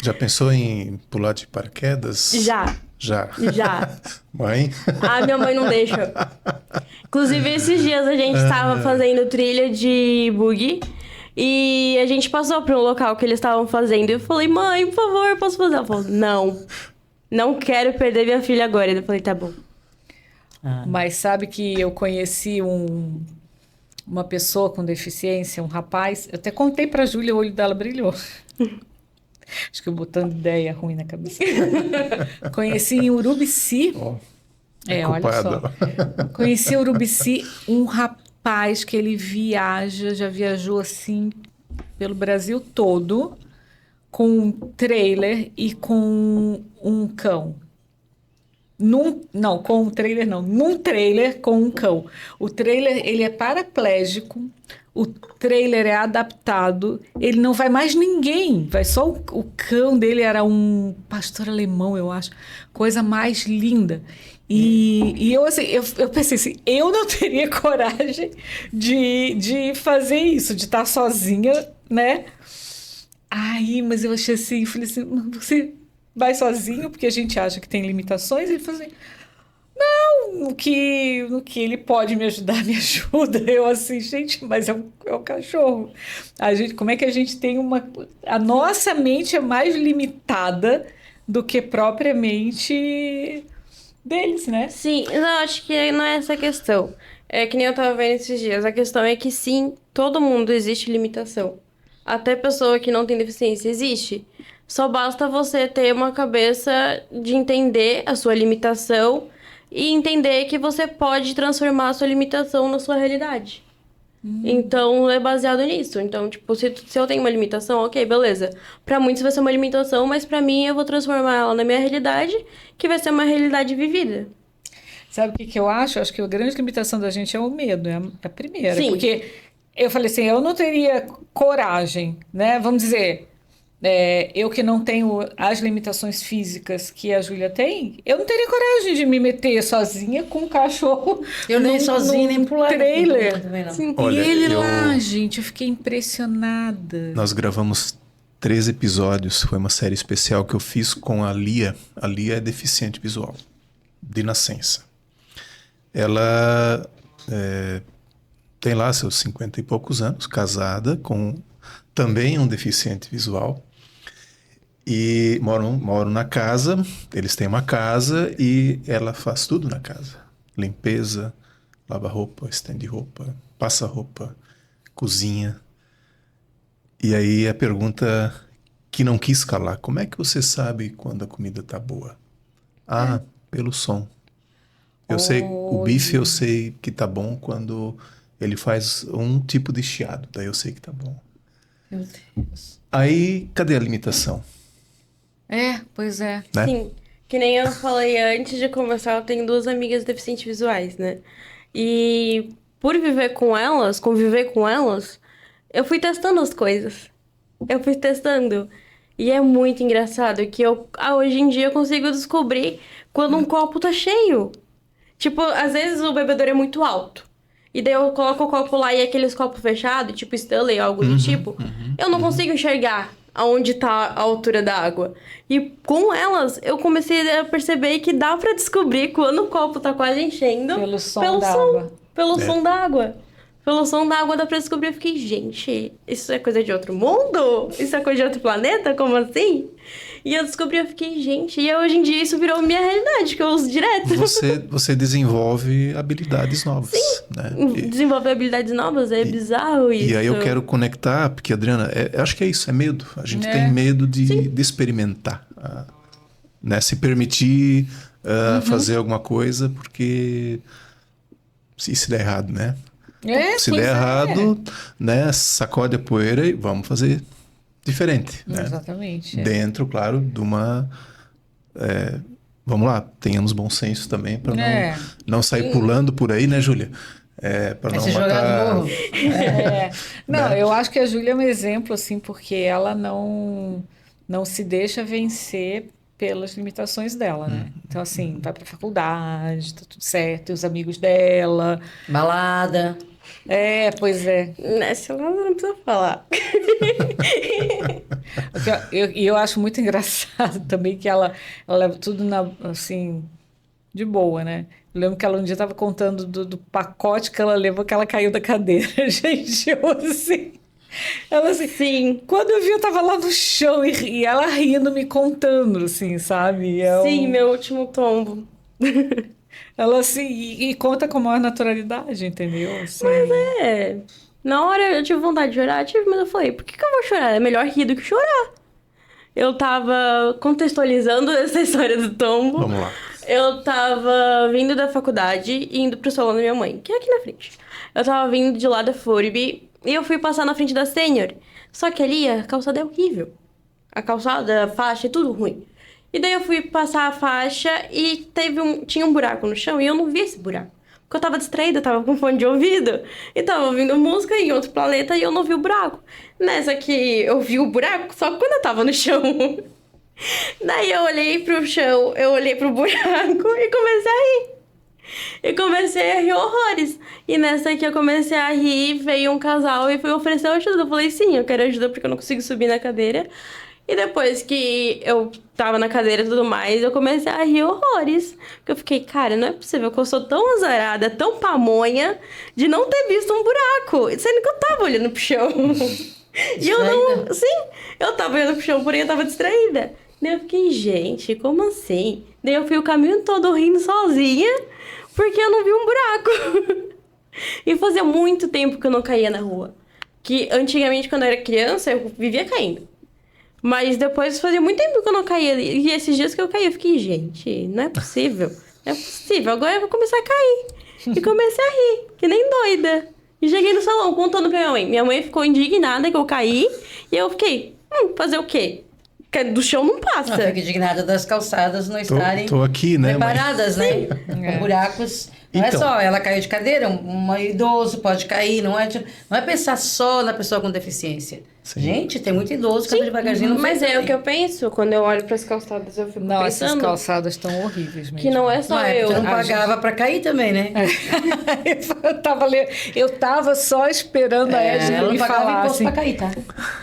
Já pensou em pular de paraquedas? Já. Já. Mãe? Minha mãe não deixa. Inclusive, esses dias a gente tava fazendo trilha de buggy. E a gente passou por um local que eles estavam fazendo. E eu falei, mãe, por favor, posso fazer? Ela falou, não quero perder minha filha agora. Eu falei, tá bom. Mas sabe que eu conheci uma pessoa com deficiência, um rapaz. Eu até contei pra Júlia, o olho dela brilhou. Acho que eu botando ideia ruim na cabeça. Conheci em Urubici. Olha só. Conheci em Urubici um rapaz que ele já viajou assim pelo Brasil todo, com um trailer e com um cão. Num trailer com um cão. O trailer, ele é paraplégico, o trailer é adaptado, ele não vai mais ninguém, vai só o cão dele, era um pastor alemão, eu acho, coisa mais linda. E eu, assim, eu pensei assim, eu não teria coragem de fazer isso, de estar sozinha, né? Aí, mas eu achei assim, falei assim, você vai sozinho, porque a gente acha que tem limitações, e ele falou assim, não, no que ele pode me ajudar, me ajuda. Eu assim, gente, mas é um cachorro. Como é que a gente tem a nossa mente é mais limitada do que propriamente deles, né? Sim, não, acho que não é essa a questão. É que nem eu tava vendo esses dias. A questão é que sim, todo mundo existe limitação. Até pessoa que não tem deficiência existe. Só basta você ter uma cabeça de entender a sua limitação e entender que você pode transformar a sua limitação na sua realidade. Então, é baseado nisso. Então, tipo, se eu tenho uma limitação, ok, beleza. Pra muitos vai ser uma limitação, mas pra mim eu vou transformar ela na minha realidade, que vai ser uma realidade vivida. Sabe o que eu acho? Acho que a grande limitação da gente é o medo, é a primeira. Sim. Porque eu falei assim, eu não teria coragem, né? Vamos dizer, eu que não tenho as limitações físicas que a Júlia tem, eu não teria coragem de me meter sozinha com um cachorro. Eu nem sozinha, nem pular. Trailer. Também não. Sim. Olha, E ele lá, gente, eu fiquei impressionada. Nós gravamos 3 episódios, foi uma série especial que eu fiz com a Lia. A Lia é deficiente visual, de nascença. Ela tem lá seus 50 e poucos anos, casada com também um deficiente visual. E moram na casa, eles têm uma casa e ela faz tudo na casa. Limpeza, lava roupa, estende roupa, passa roupa, cozinha. E aí a pergunta que não quis calar, como é que você sabe quando a comida tá boa? Pelo som. Eu sei, o bife eu sei que tá bom quando ele faz um tipo de chiado, daí eu sei que tá bom. Meu Deus. Aí, cadê a limitação? Pois é. Né? Sim, que nem eu falei antes de conversar, eu tenho 2 amigas deficientes visuais, né? E por conviver com elas, eu fui testando as coisas. Eu fui testando. E é muito engraçado que hoje em dia eu consigo descobrir quando um copo tá cheio. Tipo, às vezes o bebedouro é muito alto. E daí eu coloco o copo lá e aqueles copos fechados, tipo Stanley ou algo do tipo, eu não consigo enxergar aonde tá a altura da água. E com elas, eu comecei a perceber que dá pra descobrir quando o copo tá quase enchendo. Pelo som da água. Pelo som da água. Pelo som da água dá pra descobrir. Eu fiquei, gente, isso é coisa de outro mundo? Isso é coisa de outro planeta? Como assim? E eu descobri, eu fiquei, gente... E hoje em dia isso virou minha realidade, que eu uso direto. Você desenvolve habilidades novas. Sim, né? Desenvolver habilidades novas, é bizarro isso. E aí eu quero conectar, porque, Adriana, acho que é isso, é medo. A gente tem medo de experimentar. Né? Se permitir fazer alguma coisa, porque... Se der errado, né? Se der errado, né? Sacode a poeira e vamos fazer diferente. Né? Exatamente. Dentro, claro, de uma... vamos lá, tenhamos bom senso também para não sair pulando por aí, né, Júlia? Para não se jogar no morro. Não, Né? eu acho que a Júlia é um exemplo, assim, porque ela não se deixa vencer pelas limitações dela, né? Então, assim, vai pra faculdade, tá tudo certo, tem os amigos dela. Balada. Pois é. Nessa lá não precisa falar. E eu acho muito engraçado também que ela leva tudo assim, de boa, né? Eu lembro que ela um dia estava contando do pacote que ela levou, que ela caiu da cadeira. Gente, eu assim... Ela assim, Sim. quando eu vi, eu tava lá no chão e ela rindo, me contando, assim, sabe? Sim, meu último tombo. Ela assim, e conta com a maior naturalidade, entendeu? Assim, Na hora eu tive vontade de chorar, mas eu falei, por que eu vou chorar? É melhor rir do que chorar. Eu tava contextualizando essa história do tombo. Vamos lá. Eu tava vindo da faculdade e indo pro salão da minha mãe, que é aqui na frente. Eu tava vindo de lá da FURB e eu fui passar na frente da Sênior. Só que ali a calçada é horrível. A calçada, a faixa, é tudo ruim. E daí eu fui passar a faixa e tinha um buraco no chão e eu não vi esse buraco. Porque eu tava distraída, eu tava com fone de ouvido. E tava ouvindo música em outro planeta e eu não vi o buraco. Nessa que eu vi o buraco só quando eu tava no chão. Daí eu olhei pro chão, eu olhei pro buraco e comecei a rir. E comecei a rir horrores. E nessa que eu comecei a rir, veio um casal e foi oferecer ajuda. Eu falei, sim, eu quero ajuda porque eu não consigo subir na cadeira. E depois que eu tava na cadeira e tudo mais, eu comecei a rir horrores. Porque eu fiquei, cara, não é possível que eu sou tão azarada, tão pamonha, de não ter visto um buraco. Sendo que eu tava olhando pro chão. E eu não... Sim, eu tava olhando pro chão, porém eu tava distraída. Daí eu fiquei, gente, como assim? Daí eu fui o caminho todo rindo sozinha, porque eu não vi um buraco. E fazia muito tempo que eu não caía na rua. Que antigamente, quando eu era criança, eu vivia caindo. Mas depois fazia muito tempo que eu não caía. E esses dias que eu caí, eu fiquei, gente, não é possível. Não é possível. Agora eu vou começar a cair. E comecei a rir, que nem doida. E cheguei no salão contando pra minha mãe. Minha mãe ficou indignada que eu caí. E eu fiquei, fazer o quê? Que do chão não passa. Eu fico indignada das calçadas não estarem Tô aqui, né, preparadas, né? Com buracos. Não Então. é só ela caiu de cadeira, um idoso pode cair, não é pensar só na pessoa com deficiência. Sim. Gente, tem muito idoso que anda devagarzinho. Não Mas vê é o também. que eu penso quando eu olho pras calçadas. Eu fico não, essas pensando calçadas estão horríveis mesmo. que não é só Não, é eu. porque não pagava pra cair também, né? eu tava só esperando a Edna Ela me não pagava falar imposto assim. pra cair, tá?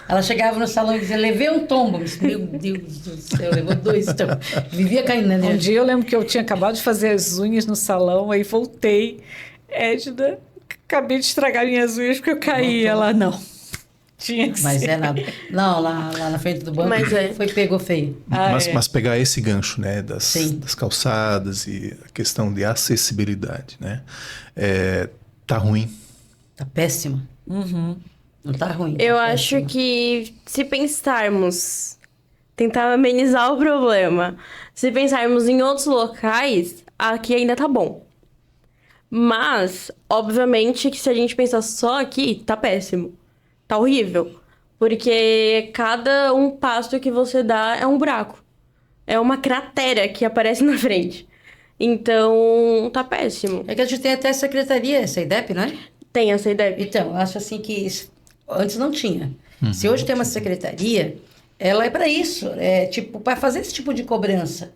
Ela chegava no salão e dizia, levei um tombo. Meu Deus do céu, levou 2 tombos. Vivia caindo, né? Um dia eu lembro que eu tinha acabado de fazer as unhas no salão, aí voltei. Edna, acabei de estragar minhas unhas porque eu caí. Ela, não. Tinha que Mas ser. é nada. Não, lá na frente do banco Mas é. pegou feio. Mas pegar esse gancho, né, Sim. das calçadas e a questão de acessibilidade, né? Tá ruim. Tá péssimo. Não tá ruim. Eu tá acho péssimo. que se pensarmos, tentar amenizar o problema, se pensarmos em outros locais, aqui ainda tá bom. Mas, obviamente, que se a gente pensar só aqui, tá péssimo. Tá horrível. Porque cada um passo que você dá é um buraco. É uma cratera que aparece na frente. Então, tá péssimo. É que a gente tem até secretaria, essa IDEP, não é? Tem essa ideia. Então, eu acho assim que antes não tinha. Se hoje tem uma secretaria, ela é para isso, tipo, para fazer esse tipo de cobrança.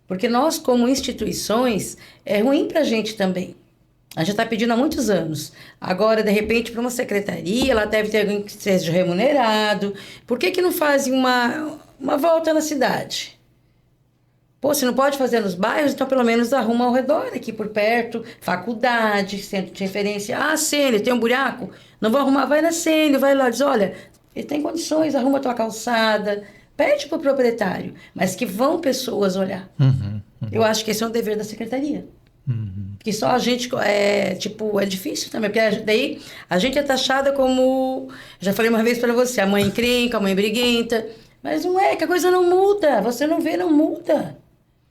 Porque nós, como instituições, é ruim para a gente também. A gente está pedindo há muitos anos. Agora, de repente, para uma secretaria, ela deve ter alguém que seja remunerado. Por que que não fazem uma volta na cidade? Pô, se não pode fazer nos bairros, então pelo menos arruma ao redor, aqui por perto, faculdade, centro de referência. Ah, Sênio, tem um buraco? Não vou arrumar, vai na Sênio, vai lá, diz, olha, ele tem condições, arruma a tua calçada, pede para o proprietário, mas que vão pessoas olhar. Eu acho que esse é um dever da secretaria. Porque só a gente, é difícil também, porque daí a gente é taxada como, já falei uma vez para você, a mãe encrenca, a mãe briguenta, mas não é, que a coisa não muda, você não vê, não muda.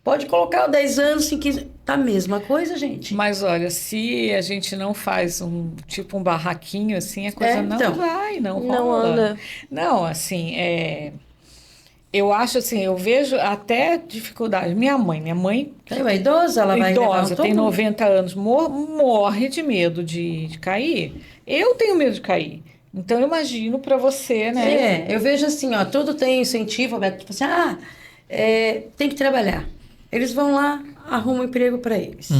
Pode colocar 10 anos, 15, tá a mesma coisa, gente. Mas olha, se a gente não faz um barraquinho assim, a coisa não então, vai, não não rola. anda. Não, assim, eu acho assim, eu vejo até dificuldade. Minha mãe É uma idosa, ela vai levar idosa, tem todo 90 anos, morre de medo de cair. Eu tenho medo de cair. Então, eu imagino para você, né? eu vejo assim, ó, tudo tem incentivo, tipo assim, tem que trabalhar. Eles vão lá, arrumam emprego para eles.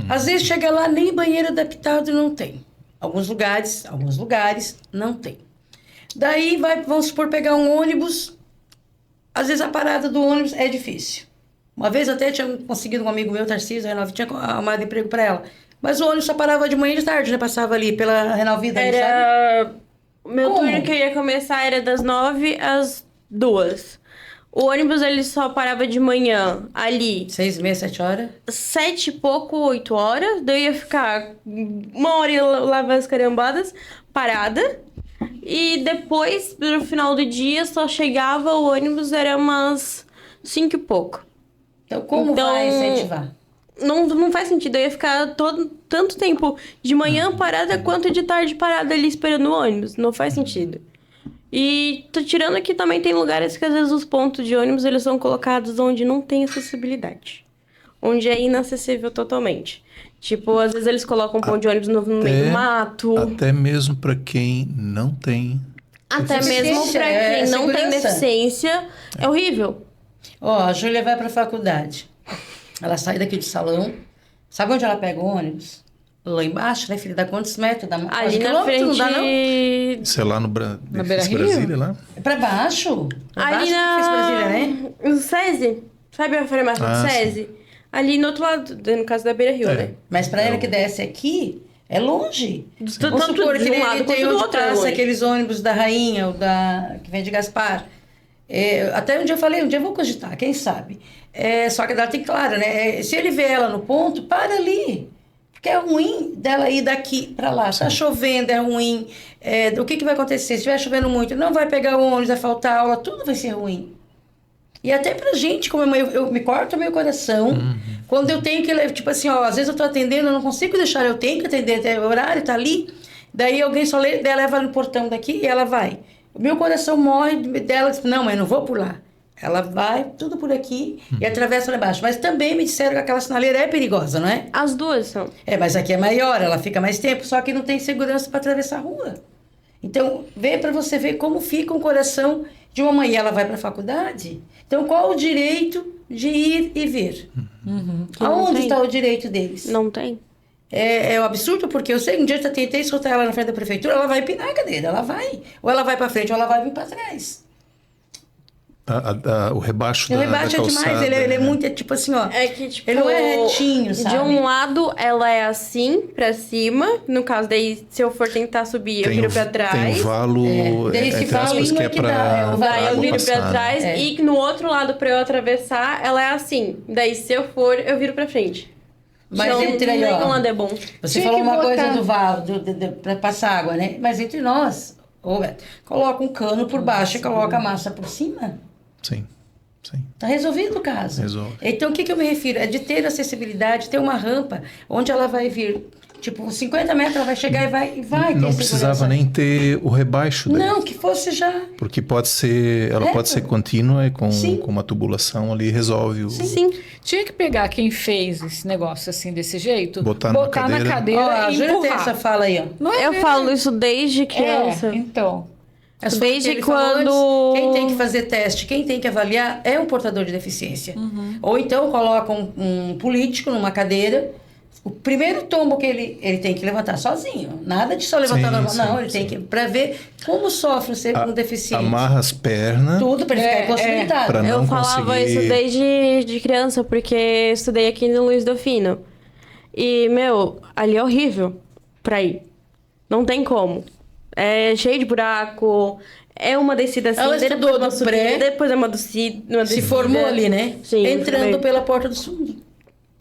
Às vezes chega lá, nem banheiro adaptado não tem. Alguns lugares não tem. Daí vamos supor, pegar um ônibus, às vezes a parada do ônibus é difícil. Uma vez até tinha conseguido um amigo meu, Tarcísio, Renal, tinha arrumado emprego para ela. Mas o ônibus só parava de manhã e de tarde, né? Passava ali pela Renal Vida, sabe? O meu Como? turno que eu ia começar era das 9 às 2. O ônibus, ele só parava de manhã ali 6h30, 7h. 7 e pouco, 8 horas. Daí eu ia ficar 1 hora e lavar as carambadas, parada. E depois, no final do dia, só chegava o ônibus, era umas 5 e pouco. Então, como vai incentivar? Não faz sentido. Eu ia ficar tanto tempo de manhã parada quanto de tarde parada ali esperando o ônibus. Não faz sentido. E tô tirando que também tem lugares que às vezes os pontos de ônibus eles são colocados onde não tem acessibilidade. Onde é inacessível totalmente. Tipo, às vezes eles colocam um ponto de ônibus no meio do mato. Até mesmo para quem não tem. Até mesmo pra quem não tem deficiência. É horrível. Ó, a Júlia vai pra faculdade. Ela sai daqui do salão. Sabe onde ela pega o ônibus? Lá embaixo, né, filha? Dá quantos metros? Dá Ali na frente... Não dá, não? Sei lá no Beira-Rio? Brasília lá. É pra baixo? Pra Ali baixo que fez Brasília, né? no SESI. Sabe a farmácia do SESI? Ali no outro lado, no caso da Beira-Rio, né? Mas pra ela que desce aqui, é longe. Tanto Vamos supor que de um ele lado tem quanto do onde outro é passa longe. aqueles ônibus da Rainha, ou que vem de Gaspar. Até um dia eu falei, um dia eu vou cogitar, quem sabe. Só que ela tem claro, né? Se ele vê ela no ponto, para ali. Porque é ruim dela ir daqui para lá. Está chovendo, é ruim. O que vai acontecer? Se estiver chovendo muito, não vai pegar o ônibus, vai faltar aula, tudo vai ser ruim. E até pra gente, como mãe, eu me corto o meu coração quando eu tenho que... Tipo assim, ó, às vezes eu tô atendendo, eu não consigo deixar, eu tenho que atender até o horário, tá ali. Daí alguém só leva no portão daqui e ela vai. O meu coração morre dela, diz, não, mãe, não vou por lá. Ela vai tudo por aqui e atravessa lá embaixo. Mas também me disseram que aquela sinaleira é perigosa, não é? As duas são. Mas aqui é maior, ela fica mais tempo, só que não tem segurança para atravessar a rua. Então, vê para você ver como fica o coração de uma mãe. Ela vai para a faculdade. Então, qual o direito de ir e vir? Aonde está o direito deles? Não tem. É um absurdo, porque eu sei, um dia eu tentei soltar ela na frente da prefeitura, ela vai empinar a cadeira, ela vai. Ou ela vai para frente, ou ela vai vir para trás. O rebaixo O da rebaixo é calçada, demais, ele é muito, tipo assim, ó. É que, tipo, ele não é retinho, sabe? De um lado, ela é assim, pra cima. No caso, daí, se eu for tentar subir, eu viro pra trás. Tem um valo, Daí esse entre aspas, valinho que é é que dá, pra Daí eu água viro passar, pra trás. né? E no outro lado, pra eu atravessar, ela é assim. Daí, se eu for, eu viro pra frente. Mas então, entre aí, ó, nenhum lado é bom. Você Tinha falou que uma botar- coisa do valo, para passar água, né? Mas entre nós, Beto, coloca um cano por baixo e coloca a massa por cima. Sim. Tá resolvido o caso. Resolve. Então, o que eu me refiro? É de ter acessibilidade, ter uma rampa onde ela vai vir. Tipo, 50 metros ela vai chegar e vai ter Não precisava segurança. nem ter o rebaixo daí. Não, que fosse já... Porque ela pode ser contínua e com uma tubulação ali resolve o... Sim. Tinha que pegar quem fez esse negócio assim, desse jeito, Botar na na cadeira. cadeira Ó, a e Júlia tem empurrar. essa fala aí, ó. Não é Eu mesmo? falo isso desde criança. Então. As Desde coisas que ele falou quando- antes, quem tem que fazer teste, quem tem que avaliar é um portador de deficiência. Ou então coloca um político numa cadeira, O primeiro tombo que ele tem que levantar sozinho. Nada de só levantar normal. Não, ele tem que... Para ver como sofre um deficiente. Amarra as pernas. Tudo para ele ficar impossibilitado. Pra não Eu falava conseguir- isso desde de criança, porque eu estudei aqui no Luiz Delfino. E, ali é horrível pra ir. Não tem como. É cheio de buraco. É uma descida assim, Ela depois estudou uma do subida, pré, depois é uma descida. Se formou ali, né? Sim, Entrando formei. pela porta do fundo.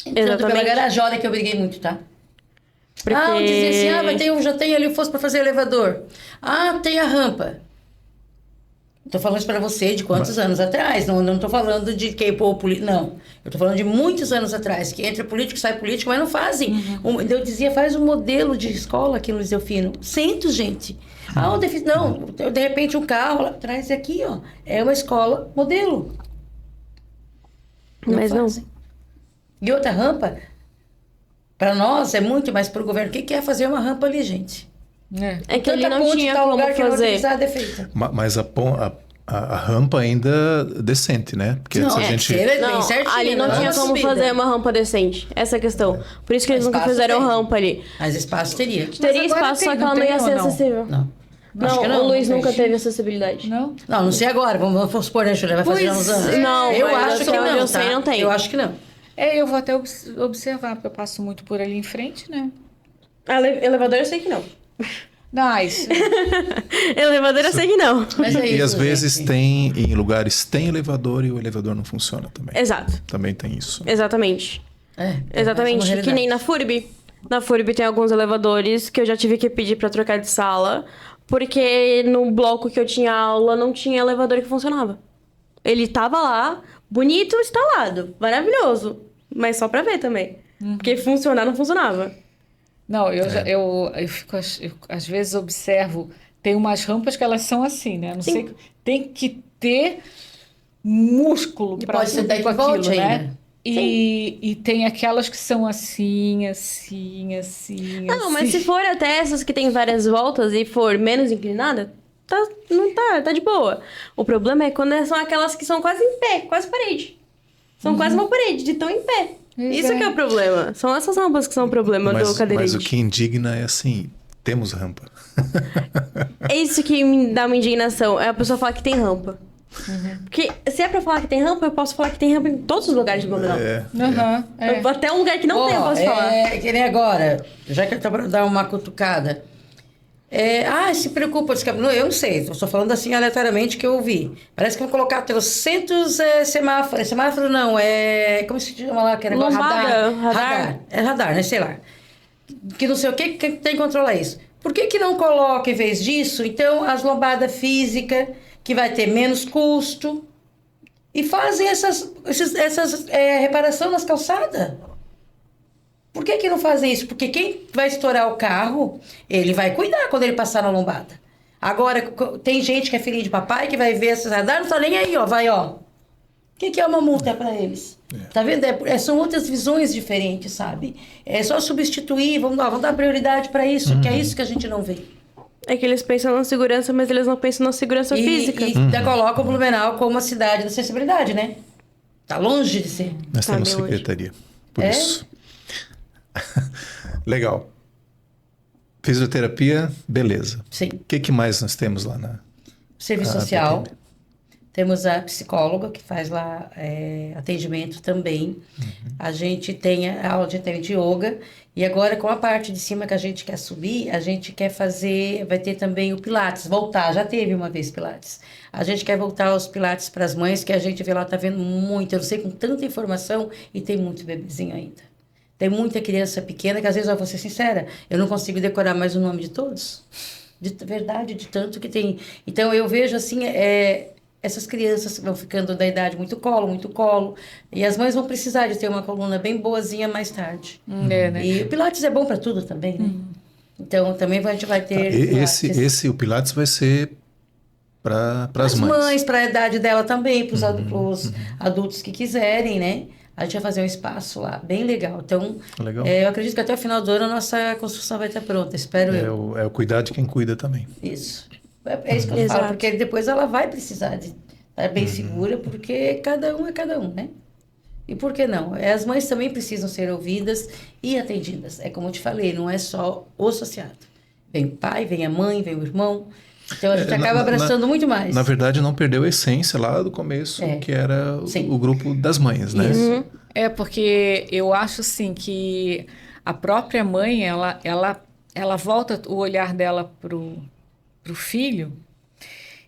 Entrando Exatamente. pela garagem. Olha que eu briguei muito, tá? Porque... Ah, eu dizia assim, já tem ali o fosso para fazer elevador. Ah, tem a rampa. Tô falando isso para você de quantos anos atrás. Não tô falando de K-pop, não. Eu tô falando de muitos anos atrás, que entra político, sai político, mas não fazem. Eu dizia, faz um modelo de escola aqui no Luiz Delfino. Cento, gente. Ah, não, de repente um carro lá atrás, e aqui, ó, é uma escola modelo. Mas não. fazem. E outra rampa, para nós é muito, mas para o governo, o que é fazer uma rampa ali, gente? É que ele Tanta não ponte, tinha tal como lugar que não fazer. utilizada é feita. Mas a rampa ainda decente, né? Porque Não, se a é, gente... ser bem Não, certinho, ali não né? tinha Uma como subida. fazer uma rampa decente. Essa é a questão. Por isso que eles nunca Espaço fizeram tem. rampa ali. Mas espaço teria. Teria agora espaço, tem, só que não ela não tem ia ou ser não? acessível. Não. Acho que Não, o Luiz não nunca tem. teve acessibilidade. Não? Não sei agora. Vamos supor, né, Julia? Vai fazer Pois, uns anos. não, eu mas acho que até onde não, eu sei, tá? não tem. Eu acho que não. Eu vou até observar, porque eu passo muito por ali em frente, né? Elevador eu sei que não. Nice. Elevador eu sei que não. Mas é E isso, às vezes gente. em lugares tem elevador e o elevador não funciona também. Exato. Também tem isso. Exatamente. É Exatamente. uma Que nem realidade. na FURB. Na FURB tem alguns elevadores que eu já tive que pedir pra trocar de sala, porque no bloco que eu tinha aula não tinha elevador que funcionava. Ele tava lá, bonito, instalado, maravilhoso, mas só pra ver também. Porque funcionar não funcionava. Não, eu fico, às vezes observo, tem umas rampas que elas são assim, né? Não Sim. sei, tem que ter músculo E para pode ser subir deck com aquilo, volte né? ainda. E tem aquelas que são assim, assim, assim. Não, mas assim. se for até essas que tem várias voltas e for menos inclinada, tá de boa. O problema é quando são aquelas que são quase em pé, quase parede. São quase uma parede, de tão em pé. Isso que é o problema. São essas rampas que são o problema do cadeirante. Mas o que indigna é assim, temos rampa. É isso que me dá uma indignação. É a pessoa falar que tem rampa. Porque se é pra falar que tem rampa, eu posso falar que tem rampa em todos os lugares de Blumenau. Aham, é. Até um lugar que não tem, eu posso falar. É que nem agora, já que eu tô pra dar uma cutucada. Se preocupa, eu não sei, eu estou falando assim aleatoriamente que eu ouvi. Parece que vão colocar trocentos semáforos. Semáforo não, como se chama lá? Que negócio? Lombada, radar. Radar. É radar, né? Sei lá. Que não sei o que tem que controlar isso. Por que não coloca, em vez disso, então, as lombadas físicas, que vai ter menos custo, e fazem essas reparação nas calçadas? Por que não fazem isso? Porque quem vai estourar o carro, ele vai cuidar quando ele passar na lombada. Agora, tem gente que é filhinho de papai, que vai ver esses radares, não tá nem aí, ó, vai, ó. O que é uma multa para eles? Tá vendo? São outras visões diferentes, sabe? É só substituir, vamos dar prioridade para isso, que é isso que a gente não vê. É que eles pensam na segurança, mas eles não pensam na segurança física. E ainda colocam o Blumenau como uma cidade da acessibilidade, né? Tá longe de ser. Nós Tá temos bem hoje. secretaria. Por É? isso. Legal. Fisioterapia, beleza. Sim. O que mais nós temos lá na... Serviço Ah, social. entendi. Temos a psicóloga que faz lá atendimento também. A gente tem a aula de yoga. E agora, com a parte de cima que a gente quer subir, a gente quer fazer... Vai ter também o Pilates, voltar. Já teve uma vez Pilates. A gente quer voltar aos Pilates para as mães, que a gente vê lá, tá vendo muito. Eu não sei, com tanta informação, e tem muito bebezinho ainda. Tem muita criança pequena que, às vezes, eu vou ser sincera, eu não consigo decorar mais o nome de todos. De verdade, de tanto que tem. Então, eu vejo, assim, essas crianças vão ficando da idade muito colo, e as mães vão precisar de ter uma coluna bem boazinha mais tarde. Né? E o Pilates é bom para tudo também, né? Então, também a gente vai ter Pilates. O Pilates vai ser para as As mães. mães, para a idade dela também, para os adultos que quiserem, né? A gente vai fazer um espaço lá, bem legal. Então, Legal. eu acredito que até o final do ano a nossa construção vai estar pronta, espero eu. É o cuidar de quem cuida também. Isso. É isso que eu Exato. falo, porque depois ela vai precisar de estar bem segura, porque cada um é cada um, né? E por que não? As mães também precisam ser ouvidas e atendidas. É como eu te falei, não é só o associado. Vem o pai, vem a mãe, vem o irmão. Então a gente acaba abraçando muito mais. Na verdade, não perdeu a essência lá do começo, que era o grupo das mães, né? Isso. É, porque eu acho assim que a própria mãe, ela volta o olhar dela pro filho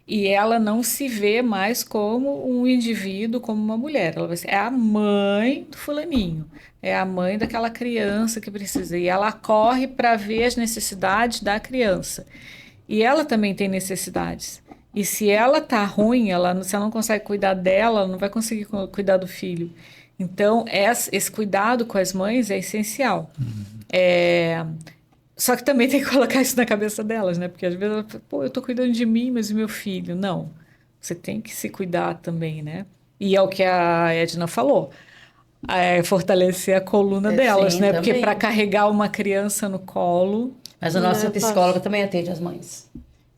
e ela não se vê mais como um indivíduo, como uma mulher. Ela vai ser, é a mãe do fulaninho, é a mãe daquela criança que precisa. E ela corre para ver as necessidades da criança. E ela também tem necessidades. E se ela tá ruim, se ela não consegue cuidar dela, ela não vai conseguir cuidar do filho. Então, esse cuidado com as mães é essencial. Só que também tem que colocar isso na cabeça delas, né? Porque às vezes ela fala, pô, eu tô cuidando de mim, mas o meu filho. Não, você tem que se cuidar também, né? E é o que a Edna falou. Fortalecer a coluna delas, sim, né? também. Porque para carregar uma criança no colo... Mas a nossa psicóloga também atende as mães.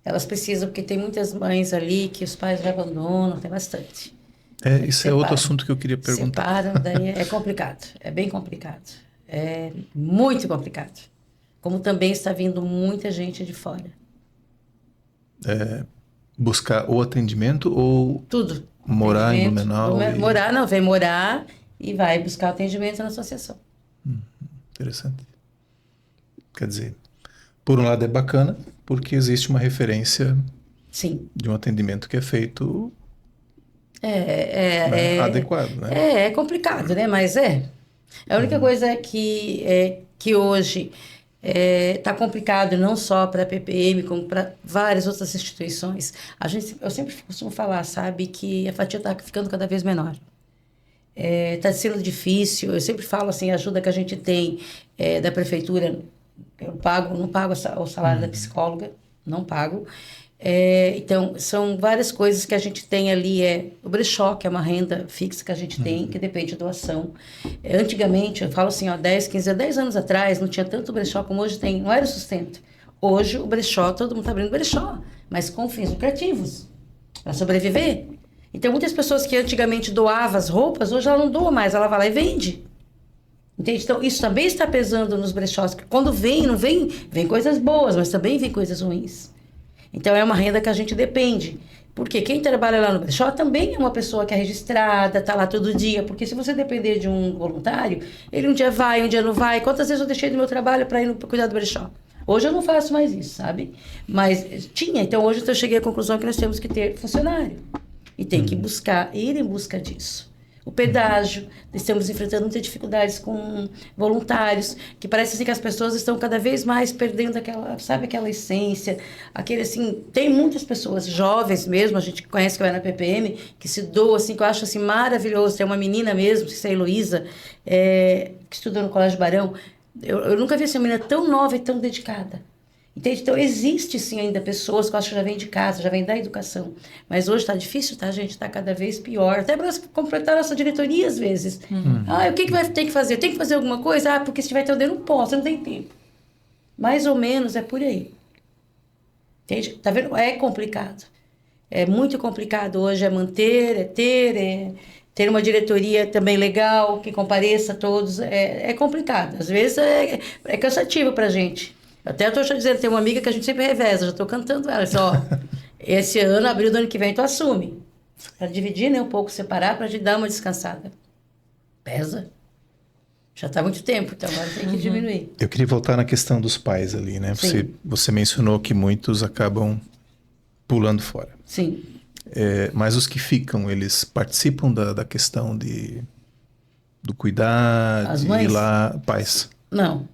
Elas precisam, porque tem muitas mães ali que os pais já abandonam, tem bastante. Isso é outro assunto que eu queria perguntar. Separam, daí é complicado, é bem complicado. É muito complicado. Como também está vindo muita gente de fora. Buscar o atendimento ou Tudo. morar em Blumenau? Vem morar e vai buscar atendimento na associação. Interessante. Quer dizer, por um lado é bacana, porque existe uma referência Sim. de um atendimento que é feito adequado, né? É complicado, né? Mas A única coisa é que hoje está complicado não só para a PPM, como para várias outras instituições. Eu sempre costumo falar, sabe, que a fatia está ficando cada vez menor. Está sendo difícil. Eu sempre falo assim, a ajuda que a gente tem da prefeitura, eu não pago o salário da psicóloga, não pago. Então, são várias coisas que a gente tem ali. O brechó, que é uma renda fixa que a gente tem, que depende de doação. Antigamente, eu falo assim, 10 anos atrás, não tinha tanto brechó como hoje tem, não era o sustento. Hoje, o brechó, todo mundo está abrindo brechó, mas com fins lucrativos, para sobreviver. Então, muitas pessoas que antigamente doavam as roupas, hoje ela não doa mais, ela vai lá e vende. Entende? Então, isso também está pesando nos brechós. Quando vem coisas boas, mas também vem coisas ruins. Então, é uma renda que a gente depende. Porque quem trabalha lá no brechó também é uma pessoa que é registrada, está lá todo dia. Porque se você depender de um voluntário, ele um dia vai, um dia não vai. Quantas vezes eu deixei do meu trabalho para ir cuidar do brechó? Hoje eu não faço mais isso, sabe? Mas tinha. Então, hoje eu cheguei à conclusão que nós temos que ter funcionário. E tem que ir em busca disso. O pedágio, estamos enfrentando muitas dificuldades com voluntários, que parece assim que as pessoas estão cada vez mais perdendo aquela essência, tem muitas pessoas jovens mesmo, a gente conhece que vai na PPM, que se doa, assim, que eu acho assim maravilhoso. Tem uma menina mesmo, que é a Heloísa, que estudou no Colégio Barão. Eu nunca vi essa menina tão nova e tão dedicada. Entende? Então, existe sim ainda pessoas que eu acho que já vêm de casa, já vêm da educação. Mas hoje está difícil, tá, gente? Está cada vez pior. Até para completar a nossa diretoria, às vezes. O que vai ter que fazer? Tem que fazer alguma coisa? Porque se tiver teu dedo, não posso, não tem tempo. Mais ou menos é por aí. Entende? Tá vendo? É complicado. É muito complicado hoje, ter uma diretoria também legal, que compareça a todos. É complicado. Às vezes é cansativo para a gente. Até eu estou dizendo, tem uma amiga que a gente sempre reveza, já estou cantando ela. Disse, esse ano, abril do ano que vem, tu assume. Para dividir, né, um pouco, separar, para a gente dar uma descansada. Pesa. Já está muito tempo, então agora tem que diminuir. Eu queria voltar na questão dos pais ali, né? Você mencionou que muitos acabam pulando fora. Sim. Mas os que ficam, eles participam da questão do cuidar, As de mães? ir lá, pais? Não.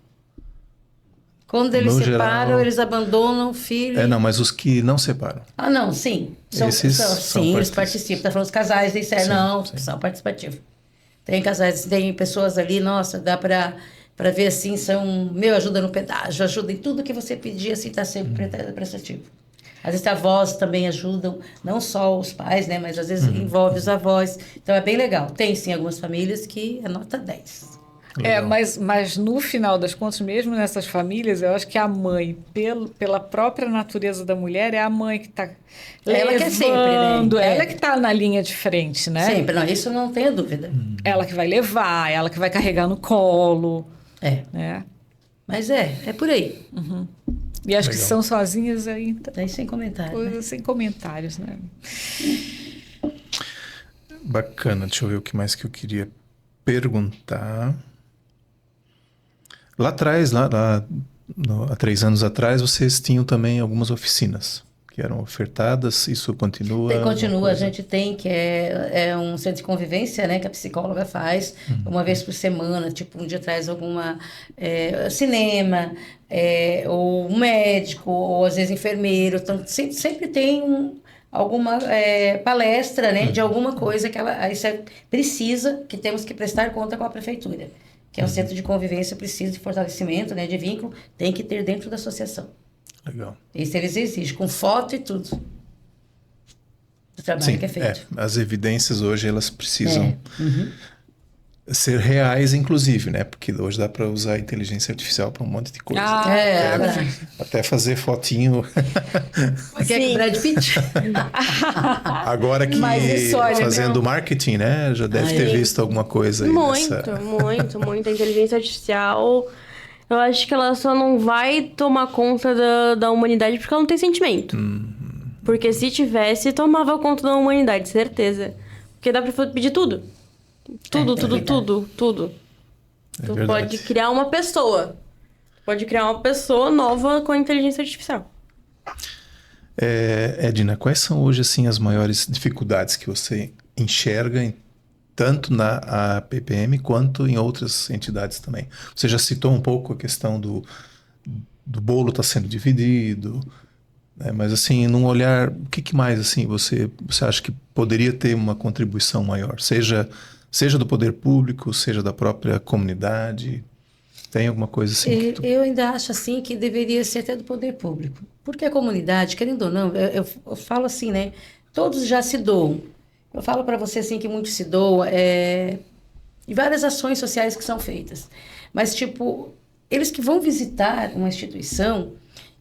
Quando eles separam, geral, eles abandonam o filho. Não, mas os que não separam. Não, sim. Sim, eles participam. Está falando dos casais, são participativos. Tem casais, tem pessoas ali, nossa, dá para ver assim, ajuda no pedágio, ajuda em tudo que você pedir, assim, está sempre prestativo. Às vezes avós também ajudam, não só os pais, né, mas às vezes envolve os avós. Então é bem legal. Tem sim algumas famílias que é nota 10. Legal. Mas no final das contas, mesmo nessas famílias, eu acho que a mãe, pela própria natureza da mulher, é a mãe que está Ela que é sempre, né? ela que está na linha de frente, né? Sempre, não, isso não tenho dúvida. Ela que vai levar, ela que vai carregar no colo, É, né? mas é por aí. E as que Legal. são sozinhas aí, Daí sem comentário, né? coisa sem comentários, né? Bacana, deixa eu ver o que mais que eu queria perguntar. Lá atrás, há 3 anos atrás, vocês tinham também algumas oficinas que eram ofertadas, isso continua? Continua, uma a coisa? gente tem, que é um centro de convivência, né, que a psicóloga faz uma vez por semana, tipo, um dia traz alguma cinema, ou um médico, ou às vezes enfermeiro, então sempre tem alguma palestra, né, de alguma coisa que precisa, que temos que prestar conta com a prefeitura, que é um centro de convivência, precisa de fortalecimento, né, de vínculo, tem que ter dentro da associação. Legal. Isso eles exigem, com foto e tudo. Do trabalho Sim, que é feito. as evidências hoje elas precisam ser reais, inclusive, né? Porque hoje dá para usar a inteligência artificial para um monte de coisa. Até fazer fotinho. Quer que Brad Pitt? Agora que Mas isso, olha, fazendo marketing, né? Já deve ter visto alguma coisa aí Muito. A inteligência artificial, eu acho que ela só não vai tomar conta da humanidade porque ela não tem sentimento. Porque se tivesse, tomava conta da humanidade, certeza. Porque dá pra pedir tudo. Tudo. É Tu verdade. pode criar uma pessoa. Pode criar uma pessoa nova com a inteligência artificial. Edna, quais são hoje assim as maiores dificuldades que você enxerga tanto na APPM quanto em outras entidades também? Você já citou um pouco a questão do bolo estar sendo dividido, né? Mas assim, num olhar, o que mais assim você acha que poderia ter uma contribuição maior? Seja do poder público, seja da própria comunidade? Tem alguma coisa assim? Eu ainda acho assim que deveria ser até do poder público. Porque a comunidade, querendo ou não, eu falo assim, né? Todos já se doam. Eu falo para você assim que muitos se doam, e várias ações sociais que são feitas. Mas, tipo, eles que vão visitar uma instituição,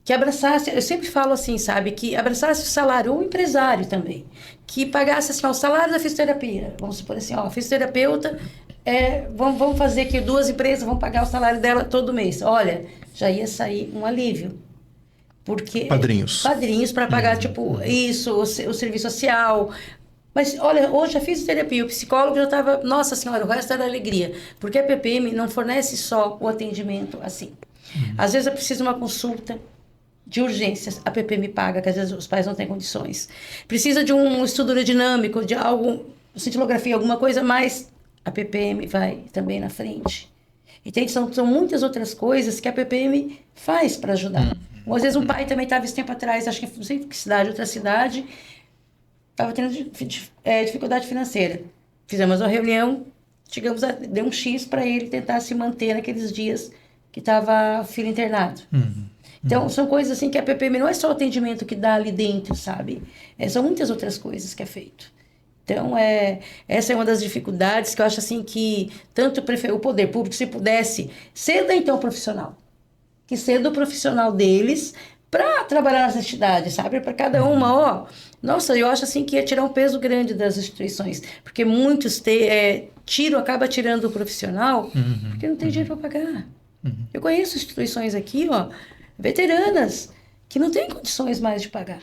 que abraçasse, eu sempre falo assim, sabe, que abraçasse o salário, ou o empresário também, que pagasse assim, o salário da fisioterapia. Vamos supor assim, a fisioterapeuta, vamos fazer que 2 empresas vão pagar o salário dela todo mês. Olha, já ia sair um alívio. Porque padrinhos para pagar, tipo, isso, o serviço social. Mas, olha, hoje a fisioterapia, o psicólogo já estava, nossa senhora, o resto era alegria. Porque a PPM não fornece só o atendimento assim. Às vezes eu preciso de uma consulta de urgências, a PPM paga, que às vezes os pais não têm condições. Precisa de um estudo dinâmico, de algo, cintilografia, alguma coisa, mas a PPM vai também na frente. Então, são muitas outras coisas que a PPM faz para ajudar. Ou, às vezes um pai também estava esse tempo atrás, acho que não sei que cidade, outra cidade, estava tendo dificuldade financeira. Fizemos uma reunião, deu um X para ele tentar se manter naqueles dias que estava filho internado. Então, são coisas assim que a PPM não é só o atendimento que dá ali dentro, sabe? São muitas outras coisas que é feito. Então, essa é uma das dificuldades que eu acho assim que tanto o poder público, se pudesse, ceda então o profissional. Que ceda o profissional deles para trabalhar nas entidades, sabe? Para cada uma, Nossa, eu acho assim que ia tirar um peso grande das instituições. Porque muitos acaba tirando o profissional porque não tem dinheiro para pagar. Eu conheço instituições aqui, veteranas, que não têm condições mais de pagar.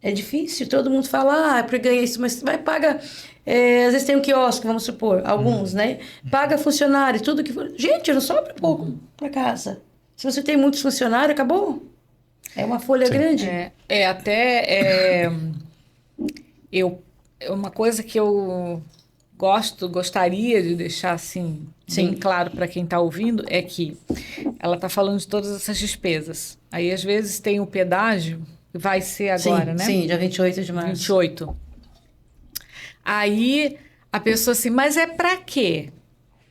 É difícil, todo mundo fala, porque ganha isso, mas vai paga, às vezes tem um quiosque, vamos supor, alguns, né? Paga funcionário, tudo que for. Gente, não sobra pouco para casa. Se você tem muitos funcionários, acabou. É uma folha grande. Uma coisa que eu gostaria de deixar assim bem claro para quem está ouvindo é que ela está falando de todas essas despesas. Aí às vezes tem o pedágio, vai ser agora, né? Sim, dia 28 de março. 28. Aí a pessoa assim, mas é para quê?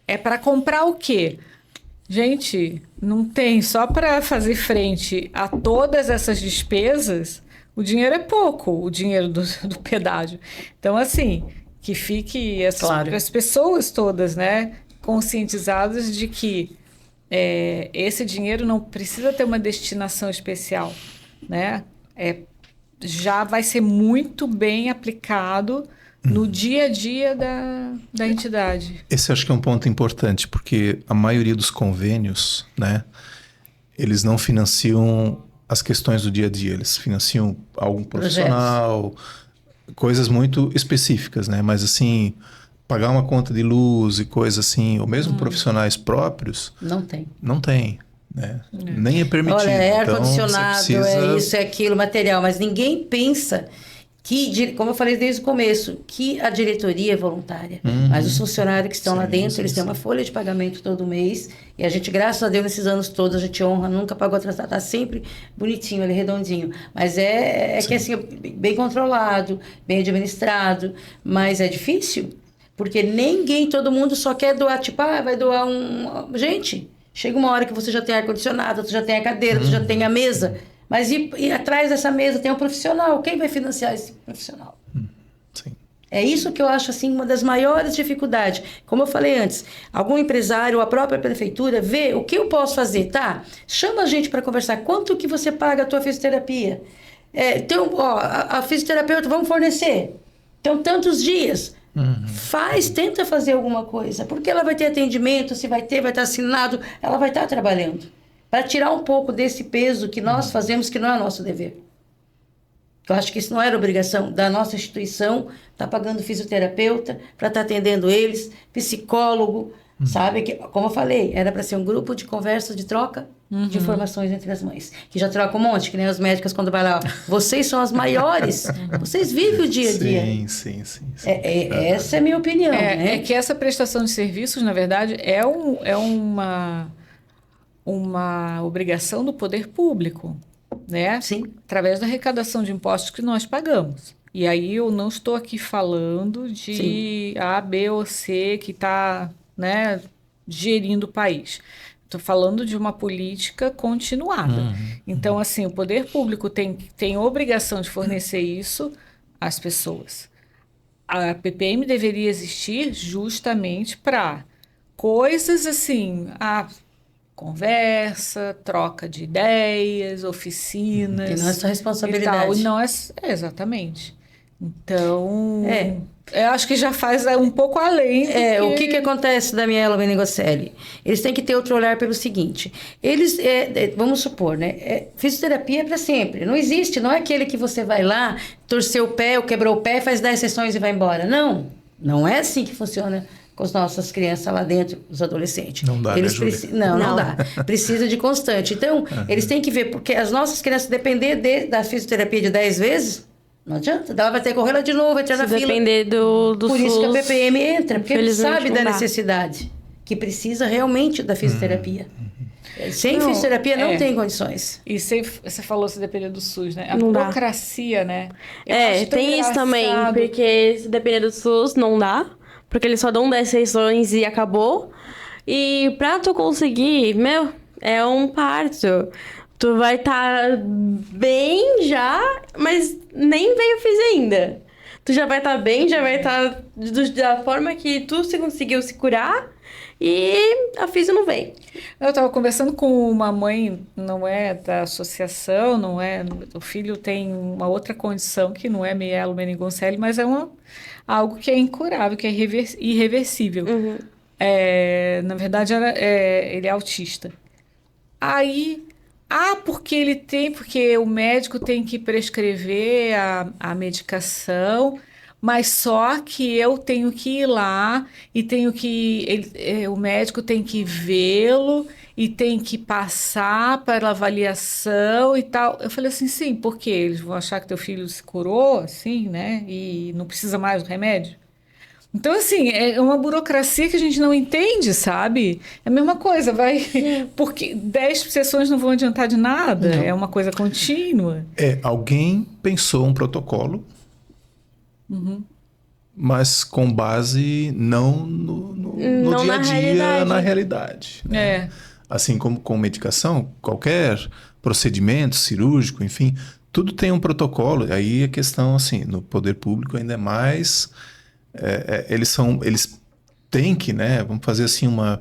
É para comprar o quê? Gente, não tem, só para fazer frente a todas essas despesas, o dinheiro é pouco, o dinheiro do pedágio. Então, assim, que fique as pessoas todas, né, conscientizados de que esse dinheiro não precisa ter uma destinação especial, né? Já vai ser muito bem aplicado no dia a dia da entidade. Esse acho que é um ponto importante, porque a maioria dos convênios, né, eles não financiam as questões do dia a dia, eles financiam algum profissional, coisas muito específicas, né? Mas assim, pagar uma conta de luz e coisas assim, ou mesmo profissionais próprios... Não tem. Não tem, né? Nem é permitido. Olha, então, ar-condicionado, você precisa... é isso, é aquilo, material. Mas ninguém pensa que, como eu falei desde o começo, que a diretoria é voluntária. Mas os funcionários que estão lá dentro, eles têm uma folha de pagamento todo mês. E a gente, graças a Deus, nesses anos todos, a gente honra, nunca pagou atrasado. Está sempre bonitinho, ali, redondinho. Mas é que assim, bem controlado, bem administrado. Mas é difícil, porque todo mundo só quer doar, tipo, vai doar Gente, chega uma hora que você já tem ar-condicionado, você já tem a cadeira, você já tem a mesa. Mas e atrás dessa mesa tem um profissional. Quem vai financiar esse profissional? Sim. É isso que eu acho assim uma das maiores dificuldades. Como eu falei antes, algum empresário ou a própria prefeitura vê o que eu posso fazer, tá? Chama a gente para conversar. Quanto que você paga a tua fisioterapia? A fisioterapeuta, vamos fornecer. Então, tantos dias. Tenta fazer alguma coisa. Porque ela vai ter atendimento, se vai estar assinado, ela vai estar trabalhando. Para tirar um pouco desse peso que nós fazemos, que não é nosso dever. Eu acho que isso não era obrigação da nossa instituição, tá pagando fisioterapeuta, para estar atendendo eles, psicólogo, sabe? Que, como eu falei, era para ser um grupo de conversa, de troca de informações entre as mães. Que já troca um monte, que nem as médicas quando vai lá, vocês são as maiores, vocês vivem o dia a dia. Sim. Essa é a minha opinião, né? É que essa prestação de serviços, na verdade, é uma obrigação do poder público, né? Sim. Através da arrecadação de impostos que nós pagamos. E aí eu não estou aqui falando de A, B ou C que está, né, gerindo o país. Estou falando de uma política continuada. Então, assim, o poder público tem obrigação de fornecer isso às pessoas. A PPM deveria existir justamente para coisas assim... conversa, troca de ideias, oficinas. Que não é sua responsabilidade. E tal. Não exatamente. Então, eu acho que já faz um pouco além. O que acontece, Daniela Menegocelli? Eles têm que ter outro olhar pelo seguinte. Eles, vamos supor, né? Fisioterapia é para sempre. Não existe, não é aquele que você vai lá, torceu o pé ou quebrou o pé, faz 10 sessões e vai embora. Não é assim que funciona com as nossas crianças lá dentro, os adolescentes. Não dá, eles né, Júlia? Não dá. Precisa de constante. Então, eles têm que ver, porque as nossas crianças, depender da fisioterapia de 10 vezes, não adianta. Ela vai ter que correr lá de novo, entrar na fila. Depender do Por isso que a SUS, PPM entra, porque sabe da não dá. necessidade, que precisa realmente da fisioterapia. Sem fisioterapia não tem condições. E você falou se depender do SUS, né? A Não dá. burocracia, né? Eu acho tão Tem isso também, engraçado. porque se depender do SUS, não dá. Porque eles só dão 10 sessões e acabou. E pra tu conseguir, é um parto. Tu vai estar bem já, mas nem veio fiz ainda. Tu já vai estar bem, já vai estar da forma que tu conseguiu se curar e a fisio não vem. Eu estava conversando com uma mãe, não é da associação, não é... O filho tem uma outra condição que não é mielomeningocele, mas é algo que é incurável, que é irreversível. Na verdade, ele é autista. Aí... porque o médico tem que prescrever a medicação, mas só que eu tenho que ir lá e o médico tem que vê-lo e tem que passar para avaliação e tal. Eu falei assim, sim, porque eles vão achar que teu filho se curou, assim, né? E não precisa mais do remédio. Então, assim, é uma burocracia que a gente não entende, sabe? É a mesma coisa, porque 10 sessões não vão adiantar de nada, é uma coisa contínua. Alguém pensou um protocolo, mas com base não no Não dia a na dia, realidade. na realidade. Né? Assim como com medicação, qualquer procedimento cirúrgico, enfim, tudo tem um protocolo. Aí a questão, assim, no poder público ainda é mais... Eles têm que, né? Vamos fazer assim uma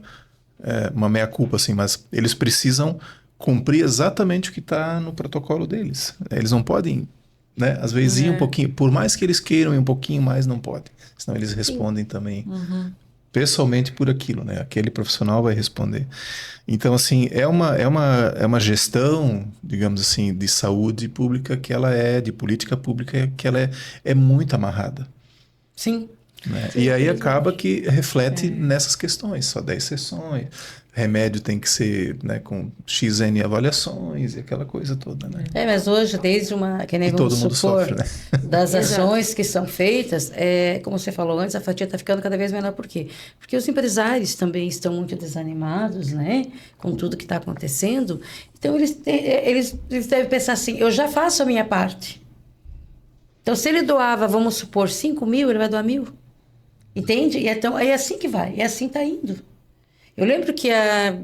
meia-culpa, assim, mas eles precisam cumprir exatamente o que está no protocolo deles. Eles não podem, né? Às vezes ir um pouquinho, por mais que eles queiram ir um pouquinho mais, não podem. Senão eles respondem também pessoalmente por aquilo, né? Aquele profissional vai responder. Então, assim, é uma gestão, digamos assim, de saúde pública que ela de política pública que ela é muito amarrada. Sim. Né? E aí acaba que reflete nessas questões, só 10 sessões, remédio tem que ser, né, com XN avaliações e aquela coisa toda, né? Mas hoje, desde que nem E vamos todo mundo supor, sofre, né? das ações que são feitas, como você falou antes, a fatia está ficando cada vez menor. Por quê? Porque os empresários também estão muito desanimados, né, com tudo que está acontecendo. Então, eles devem pensar assim, eu já faço a minha parte. Então, se ele doava, vamos supor, 5 mil, ele vai doar 1.000. Entende? E então, é assim que vai, é assim está indo. Eu lembro que há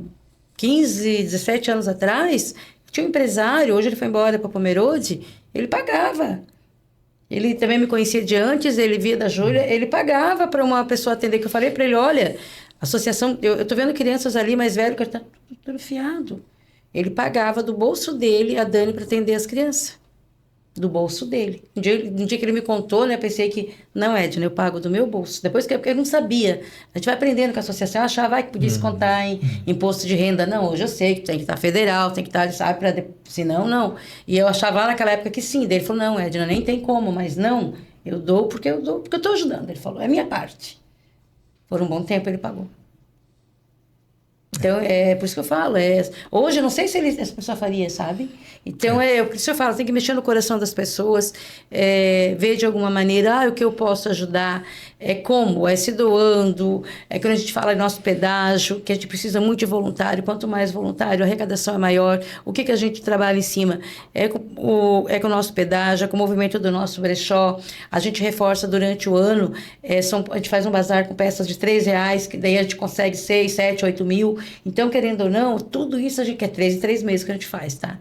15, 17 anos atrás, tinha um empresário, hoje ele foi embora para Pomerode, ele pagava. Ele também me conhecia de antes, ele via da Júlia, ele pagava para uma pessoa atender, que eu falei para ele, olha, associação, eu tô vendo crianças ali mais velhas que estão tudo fiado. Ele pagava do bolso dele a Dani para atender as crianças. Do bolso dele. Um dia que ele me contou, né, eu pensei que, não, Edna, eu pago do meu bolso. Depois porque eu não sabia. A gente vai aprendendo com a associação, eu achava que podia descontar em imposto de renda. Não, hoje eu sei que tem que estar federal, tem que estar, sabe, senão, não. E eu achava lá naquela época que sim. Daí ele falou, não, Edna, nem tem como, mas não, eu dou porque eu estou ajudando. Ele falou, é minha parte. Por um bom tempo ele pagou. Então, é por isso que eu falo. Hoje, eu não sei se essa pessoa faria, sabe? Então, por isso que eu falo, tem que mexer no coração das pessoas, ver de alguma maneira, o que eu posso ajudar, como? Se doando, quando a gente fala em nosso pedágio, que a gente precisa muito de voluntário, quanto mais voluntário, a arrecadação é maior. O que a gente trabalha em cima? Com o nosso pedágio, com o movimento do nosso brechó. A gente reforça durante o ano, a gente faz um bazar com peças de R$3, que daí a gente consegue 6, 7, 8 mil. Então, querendo ou não, tudo isso a gente quer 3 em 3 meses que a gente faz, tá?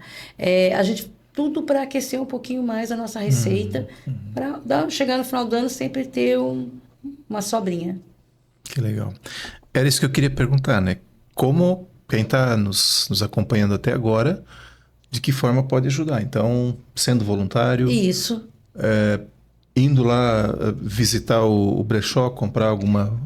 A gente tudo para aquecer um pouquinho mais a nossa receita, para chegar no final do ano sempre ter uma sobrinha. Que legal. Era isso que eu queria perguntar, né? Como quem está nos acompanhando até agora, de que forma pode ajudar? Então, sendo voluntário... Isso. Indo lá visitar o brechó, comprar alguma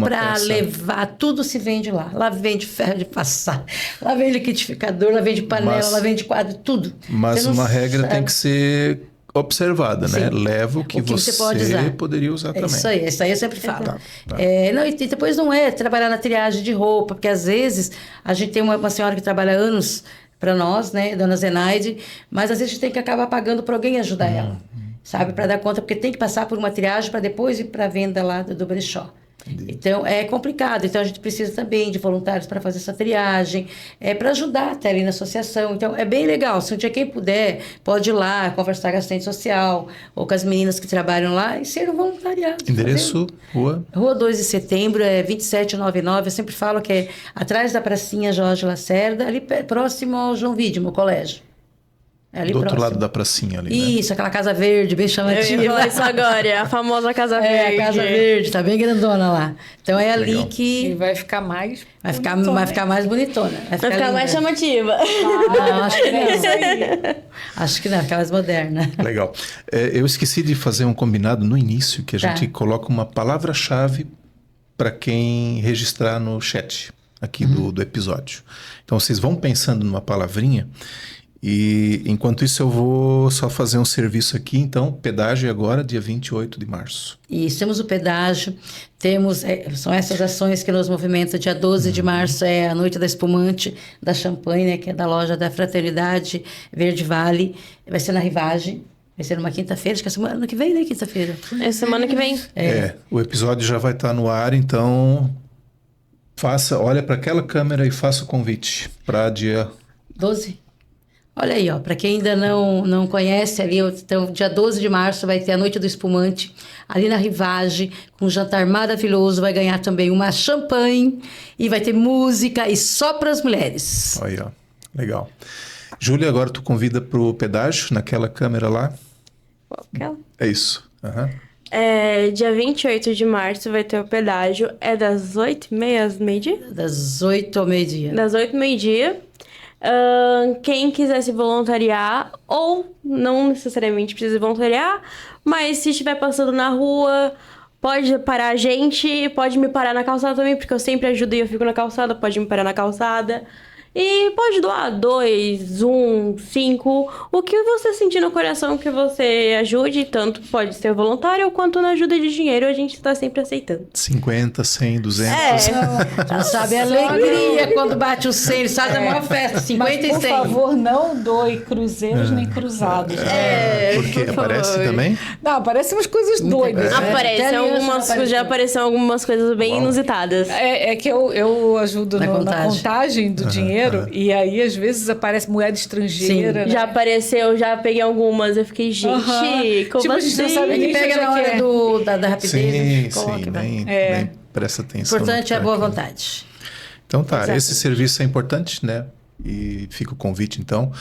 peça. Levar, tudo se vende lá. Lá vende ferro de passar, lá vende liquidificador, lá vende panela, lá vende quadro, tudo. Mas uma regra tem que ser observada, né? Leva o que você pode usar. Poderia usar também. Isso aí eu sempre falo. Tá. E depois não trabalhar na triagem de roupa, porque às vezes a gente tem uma senhora que trabalha anos para nós, né, Dona Zenaide, mas às vezes a gente tem que acabar pagando para alguém ajudar ela, sabe, para dar conta, porque tem que passar por uma triagem para depois ir para a venda lá do brechó. Então, é complicado. Então, a gente precisa também de voluntários para fazer essa triagem, para ajudar até ali na associação. Então, é bem legal. Se um dia quem puder, pode ir lá, conversar com a assistente social ou com as meninas que trabalham lá e ser um voluntariado. Endereço, rua? Rua 2 de Setembro, 2799. Eu sempre falo que é atrás da pracinha Jorge Lacerda, ali próximo ao João Widmer, o colégio. Ali do próximo. Outro lado da pracinha ali, Isso, aquela casa verde, bem chamativa. Eu ia isso agora, a famosa Casa Verde. A Casa Verde, tá bem grandona lá. Então é ali que... E vai ficar mais Vai ficar mais bonitona. Vai ficar mais chamativa. Não, acho que não. Acho que não, ficar mais moderna. Legal. Eu esqueci de fazer um combinado no início, que a gente coloca uma palavra-chave para quem registrar no chat aqui do episódio. Então, vocês vão pensando numa palavrinha. E enquanto isso eu vou só fazer um serviço aqui, então, pedágio agora, dia 28 de março. Isso, temos o pedágio, temos, são essas ações que nos movimentam, dia 12 de março é a Noite da Espumante, da champanhe, né, que é da loja da Fraternidade Verde Vale, vai ser na Rivagem, vai ser numa quinta-feira, acho que é semana que vem, né, quinta-feira? É semana que vem. O episódio já vai estar no ar, então olha para aquela câmera e faça o convite para dia... 12? Olha aí, ó, para quem ainda não conhece ali, então, dia 12 de março vai ter a Noite do Espumante, ali na Rivagem, com um jantar maravilhoso, vai ganhar também uma champanhe e vai ter música e só para as mulheres. Aí, ó, legal. Júlia, agora tu convida pro pedágio, naquela câmera lá. Aquela? É isso. Dia 28 de março vai ter o pedágio. É das 8h30 às meio-dia? Das 8 ao meio-dia. Das 8 ao meio-dia. Quem quiser se voluntariar, ou não necessariamente precisa voluntariar, mas se estiver passando na rua, pode parar a gente, pode me parar na calçada também, porque eu sempre ajudo e eu fico na calçada, pode me parar na calçada. E pode doar 2, 1, 5, o que você sentir no coração que você ajude, tanto pode ser voluntário quanto na ajuda de dinheiro, a gente está sempre aceitando. 50, 100, 200. Já sabe a alegria quando bate o 100, sai da maior festa, 50 e Mas, por 100. favor, não doe cruzeiros nem cruzados. Porque por aparece favor. também? Não, aparecem umas coisas doidas. Até aliança Já apareceram algumas coisas bem inusitadas. É que eu ajudo Na na contagem do dinheiro e aí às vezes aparece moeda estrangeira. Né? Já apareceu, já peguei algumas, eu fiquei, gente, como Tipo, a gente não assim? sabe Ele nem pega onde na hora é. da rapidez. Sim, coloca, vai. nem presta O atenção. importante é a no boa que tá vontade. Então tá, Exatamente. esse serviço é importante, né? E fica o convite, então,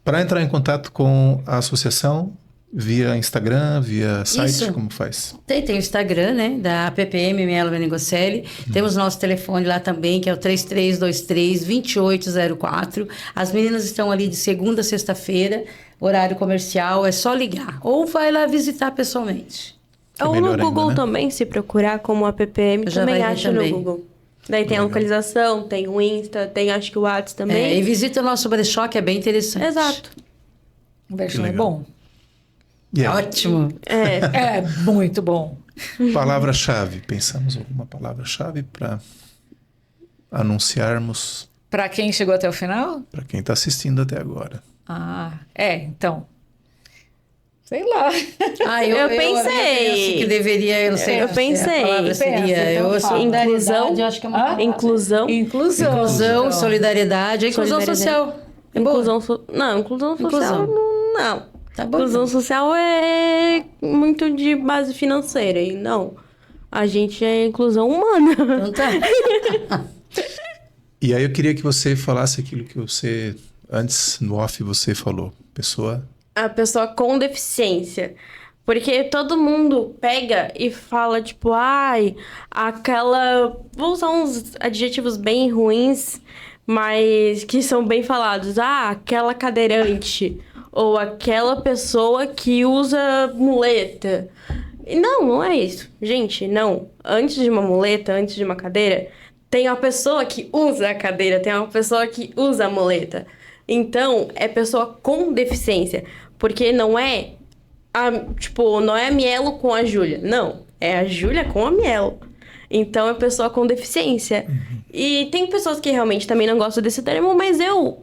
para entrar em contato com a associação via Instagram, via site, Isso. como faz? Tem o Instagram, né, da PPM Melo Menegocelli. Temos nosso telefone lá também, que é o 3323-2804. As meninas estão ali de segunda a sexta-feira, horário comercial, é só ligar. Ou vai lá visitar pessoalmente. Que é Ou melhor no Google ainda, né? também, se procurar como a PPM, Já também vai ver acha também. no Google. Daí tem a localização, tem o Insta, tem acho que o WhatsApp também. E visita o nosso brechó, que é bem interessante. Exato. O brechó é legal. bom. E aí, Ótimo. É muito bom. palavra-chave. Pensamos alguma palavra-chave para anunciarmos Para quem chegou até o final? para quem está assistindo até agora? Então. Sei lá. Eu pensei. penso que deveria, eu não sei. Eu pensei. A palavra seria, Pensa, então eu fala. solidariedade, eu acho que é uma palavra. Inclusão. Inclusão. Inclusão, solidariedade, a inclusão Solidariedade. social. É boa? Não, inclusão social não. Tá bom. Inclusão social é muito de base financeira e não. A gente é inclusão humana. Então tá. E aí eu queria que você falasse aquilo que você, antes no off, você falou. Pessoa... A pessoa com deficiência. Porque todo mundo pega e fala, tipo, ai, aquela. Vou usar uns adjetivos bem ruins, mas que são bem falados. Aquela cadeirante. Ou aquela pessoa que usa muleta. E não é isso. Gente, não. Antes de uma muleta, antes de uma cadeira, tem uma pessoa que usa a cadeira, tem uma pessoa que usa a muleta. Então, é pessoa com deficiência. Porque não é não é a Mielo com a Júlia. Não, é a Júlia com a Mielo. Então, é pessoa com deficiência. E tem pessoas que realmente também não gostam desse termo, mas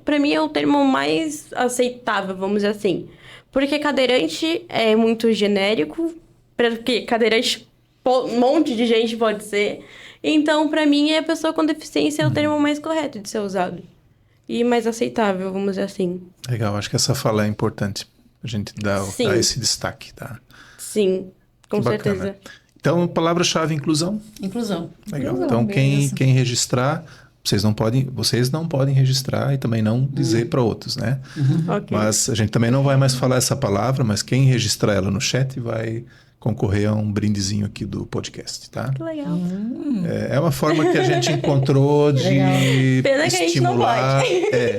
pra mim, é o termo mais aceitável, vamos dizer assim. Porque cadeirante é muito genérico, porque cadeirante, um monte de gente pode ser. Então, pra mim, a pessoa com deficiência é o termo mais correto de ser usado. E mais aceitável, vamos dizer assim. Legal, acho que essa fala é importante. A gente dar Sim. esse destaque, tá? Sim, com Que bacana. certeza. Então, palavra-chave, inclusão. Inclusão. Legal. Inclusão, Então, beleza. quem registrar, vocês não podem registrar e também não dizer para outros, né? Ok. Mas a gente também não vai mais falar essa palavra, mas quem registrar ela no chat vai concorrer a um brindezinho aqui do podcast, tá? Que legal. É uma forma que a gente encontrou de Pena que a gente não estimular.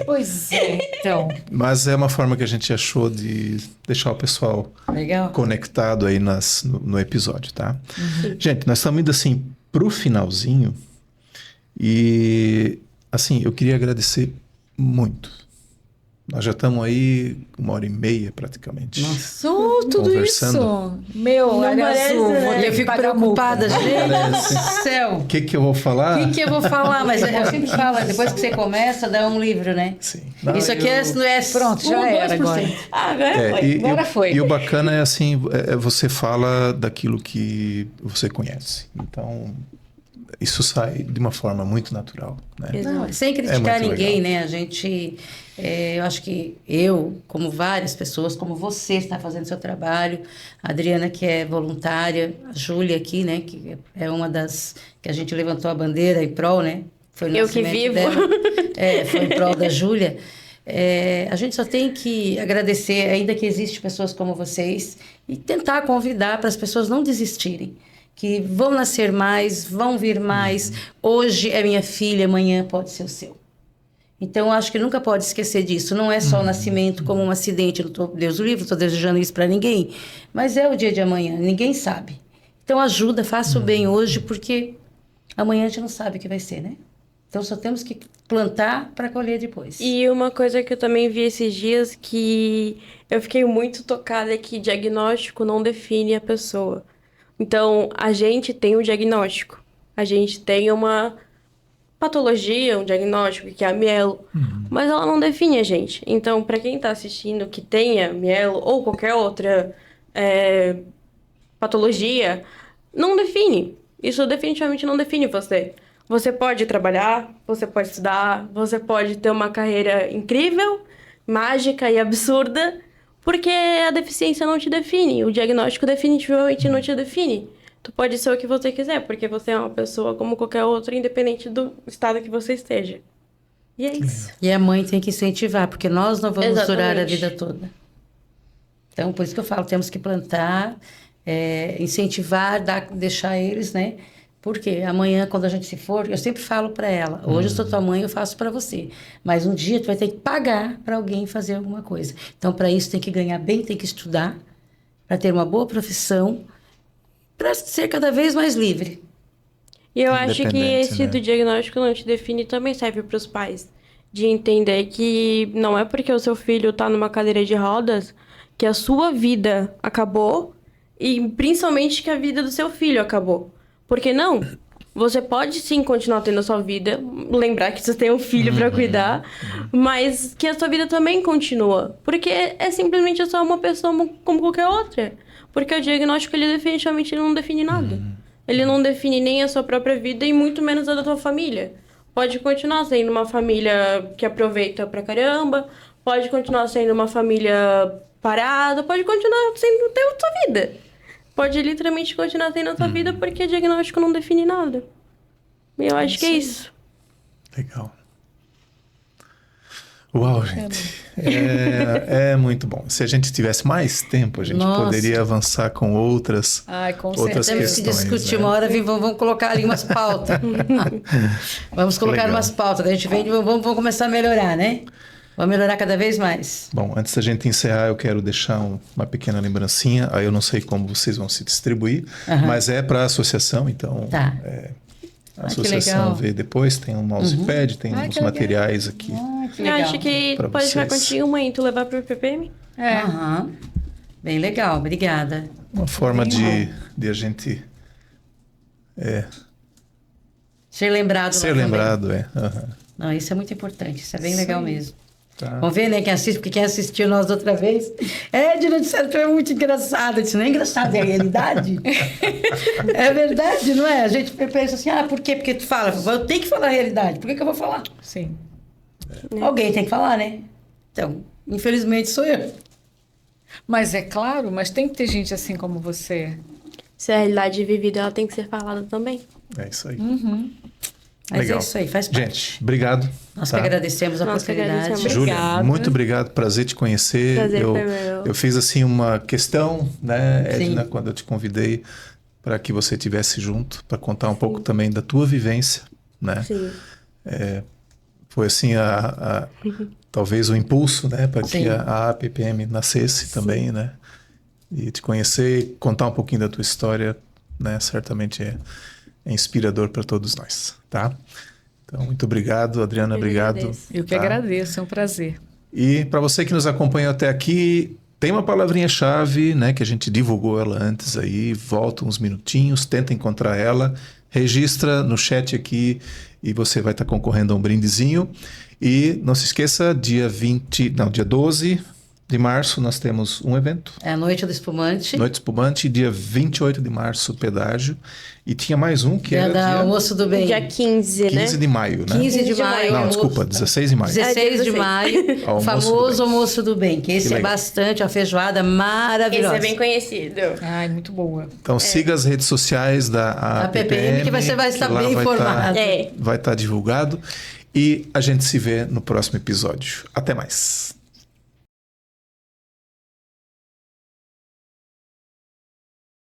Pois é, então. Mas é uma forma que a gente achou de deixar o pessoal Legal. conectado aí no episódio, tá? Gente, nós estamos indo assim pro finalzinho e assim, eu queria agradecer muito. Nós já estamos aí 1h30 praticamente. Tudo Conversando. isso. Meu, Não área parece, azul. né? Vou ter Eu que fico pagar preocupada, multa. gente do Parece. céu. O que eu vou falar? O que eu vou falar? Mas eu sempre falo, depois que você começa, dá um livro, né? Sim. Isso aqui é Pronto, já era agora. 2%. Agora foi. Agora foi. E o bacana é assim, você fala daquilo que você conhece. Então, isso sai de uma forma muito natural, né? Não, sem É criticar muito ninguém, legal. né? A gente, eu acho que como várias pessoas, como você está fazendo seu trabalho, a Adriana, que é voluntária, a Júlia aqui, né? Que é uma das que a gente levantou a bandeira em prol, né? Foi no Eu que nascimento vivo. dela. Foi em prol da Júlia. A gente só tem que agradecer, ainda que existem pessoas como vocês, e tentar convidar para as pessoas não desistirem. Que vão nascer mais, vão vir mais. Hoje é minha filha, amanhã pode ser o seu. Então, eu acho que nunca pode esquecer disso. Não é só o nascimento como um acidente. Não estou, Deus o livre, não estou desejando isso para ninguém. Mas é o dia de amanhã, ninguém sabe. Então, ajuda, faça o bem hoje, porque amanhã a gente não sabe o que vai ser, né? Então, só temos que plantar para colher depois. E uma coisa que eu também vi esses dias que eu fiquei muito tocada é que diagnóstico não define a pessoa. Então, a gente tem um diagnóstico. A gente tem uma patologia, um diagnóstico, que é a mielo. Mas ela não define a gente. Então, para quem está assistindo que tenha mielo ou qualquer outra patologia, não define. Isso definitivamente não define você. Você pode trabalhar, você pode estudar, você pode ter uma carreira incrível, mágica e absurda, porque a deficiência não te define. O diagnóstico definitivamente não te define. Tu pode ser o que você quiser, porque você é uma pessoa como qualquer outra, independente do estado que você esteja. E é isso. E a mãe tem que incentivar, porque nós não vamos durar a Exatamente. vida toda. Então, por isso que eu falo, temos que plantar, incentivar, deixar eles, né? Porque amanhã, quando a gente se for, eu sempre falo para ela, hoje eu sou tua mãe, eu faço para você. Mas um dia tu vai ter que pagar para alguém fazer alguma coisa. Então, para isso, tem que ganhar bem, tem que estudar, para ter uma boa profissão, para ser cada vez mais livre. E eu acho que Independente, esse né? do diagnóstico não te define também serve para os pais. De entender que não é porque o seu filho tá numa cadeira de rodas que a sua vida acabou e principalmente que a vida do seu filho acabou. Porque não, você pode sim continuar tendo a sua vida, lembrar que você tem um filho para cuidar, mas que a sua vida também continua. Porque é simplesmente só uma pessoa como qualquer outra. Porque o diagnóstico, ele definitivamente não define nada. Ele não define nem a sua própria vida e muito menos a da tua família. Pode continuar sendo uma família que aproveita pra caramba, pode continuar sendo uma família parada, pode continuar sendo ter a sua vida. Pode literalmente continuar tendo a sua vida porque o diagnóstico não define nada. E eu acho que é isso. Legal. Uau, gente. É muito bom. Se a gente tivesse mais tempo, a gente Nossa. poderia avançar com outras Com outras certeza. Temos que questões, discutir né? uma hora, vamos colocar ali umas pautas. Vamos colocar Legal. umas pautas, a gente vem, vamos começar a melhorar, né? Vamos melhorar cada vez mais. Bom, antes da gente encerrar, eu quero deixar uma pequena lembrancinha. Aí eu não sei como vocês vão se distribuir, mas é para a associação, então Tá. a que associação legal. vê depois, tem um mousepad, tem uns que legal. materiais aqui. Que Eu legal. acho que Pra pode ficar vocês. contigo, mãe, tu levar pro PPM? Aham. Bem legal, obrigada. Uma forma de a gente Ser lembrado. ser lá também. lembrado. Aham. Não, isso é muito importante, isso é bem legal mesmo. Tá. Vamos ver, né, quem assiste, porque quem assistiu nós da outra vez. Edna disseram que é muito engraçado. Eu disse, não é engraçado, é a realidade. É verdade, não é? A gente pensa assim, por quê? Porque tu fala, eu tenho que falar a realidade, por que eu vou falar? Sim. Alguém tem que falar, né? Então, infelizmente sou eu. Mas é claro, mas tem que ter gente assim como você. Se a realidade vivida, ela tem que ser falada também. É isso aí. Mas Legal. é isso aí, faz parte. Gente, obrigado. Nós tá? que agradecemos a Nós que oportunidade. agradecemos. Júlia, Obrigada. muito obrigado, prazer te conhecer. Prazer foi meu. Eu fiz assim uma questão, né, Sim. Edna, quando eu te convidei para que você estivesse junto, para contar um pouco também da tua vivência, né? Sim. Foi assim talvez o impulso, né, para que Sim. a APPM nascesse também, né? E te conhecer, contar um pouquinho da tua história, né? Certamente é inspirador para todos nós, tá? Então, muito obrigado, Adriana, Eu que obrigado. agradeço. Eu que tá? agradeço, é um prazer. E para você que nos acompanhou até aqui, tem uma palavrinha-chave, né, que a gente divulgou ela antes aí, volta uns minutinhos, tenta encontrar ela, registra no chat aqui e você vai estar concorrendo a um brindezinho. E não se esqueça, dia 12 de março nós temos um evento, É a Noite do Espumante. Noite Espumante, dia 28 de março, pedágio. E tinha mais um que É era da dia Almoço do Bem. Dia 15, né? 15 de maio, né? 15 de 15 de maio. maio. Não, almoço- desculpa, 16 de maio. 16 de 16. maio, o Almoço famoso do Bem. Almoço do Bem, que esse é legal. bastante, a feijoada Esse maravilhosa. é bem conhecido. Ai, muito boa. Então siga as redes sociais da A PPM, que você vai estar lá bem vai informado. É. Vai estar divulgado. e a gente se vê no próximo episódio. Até mais.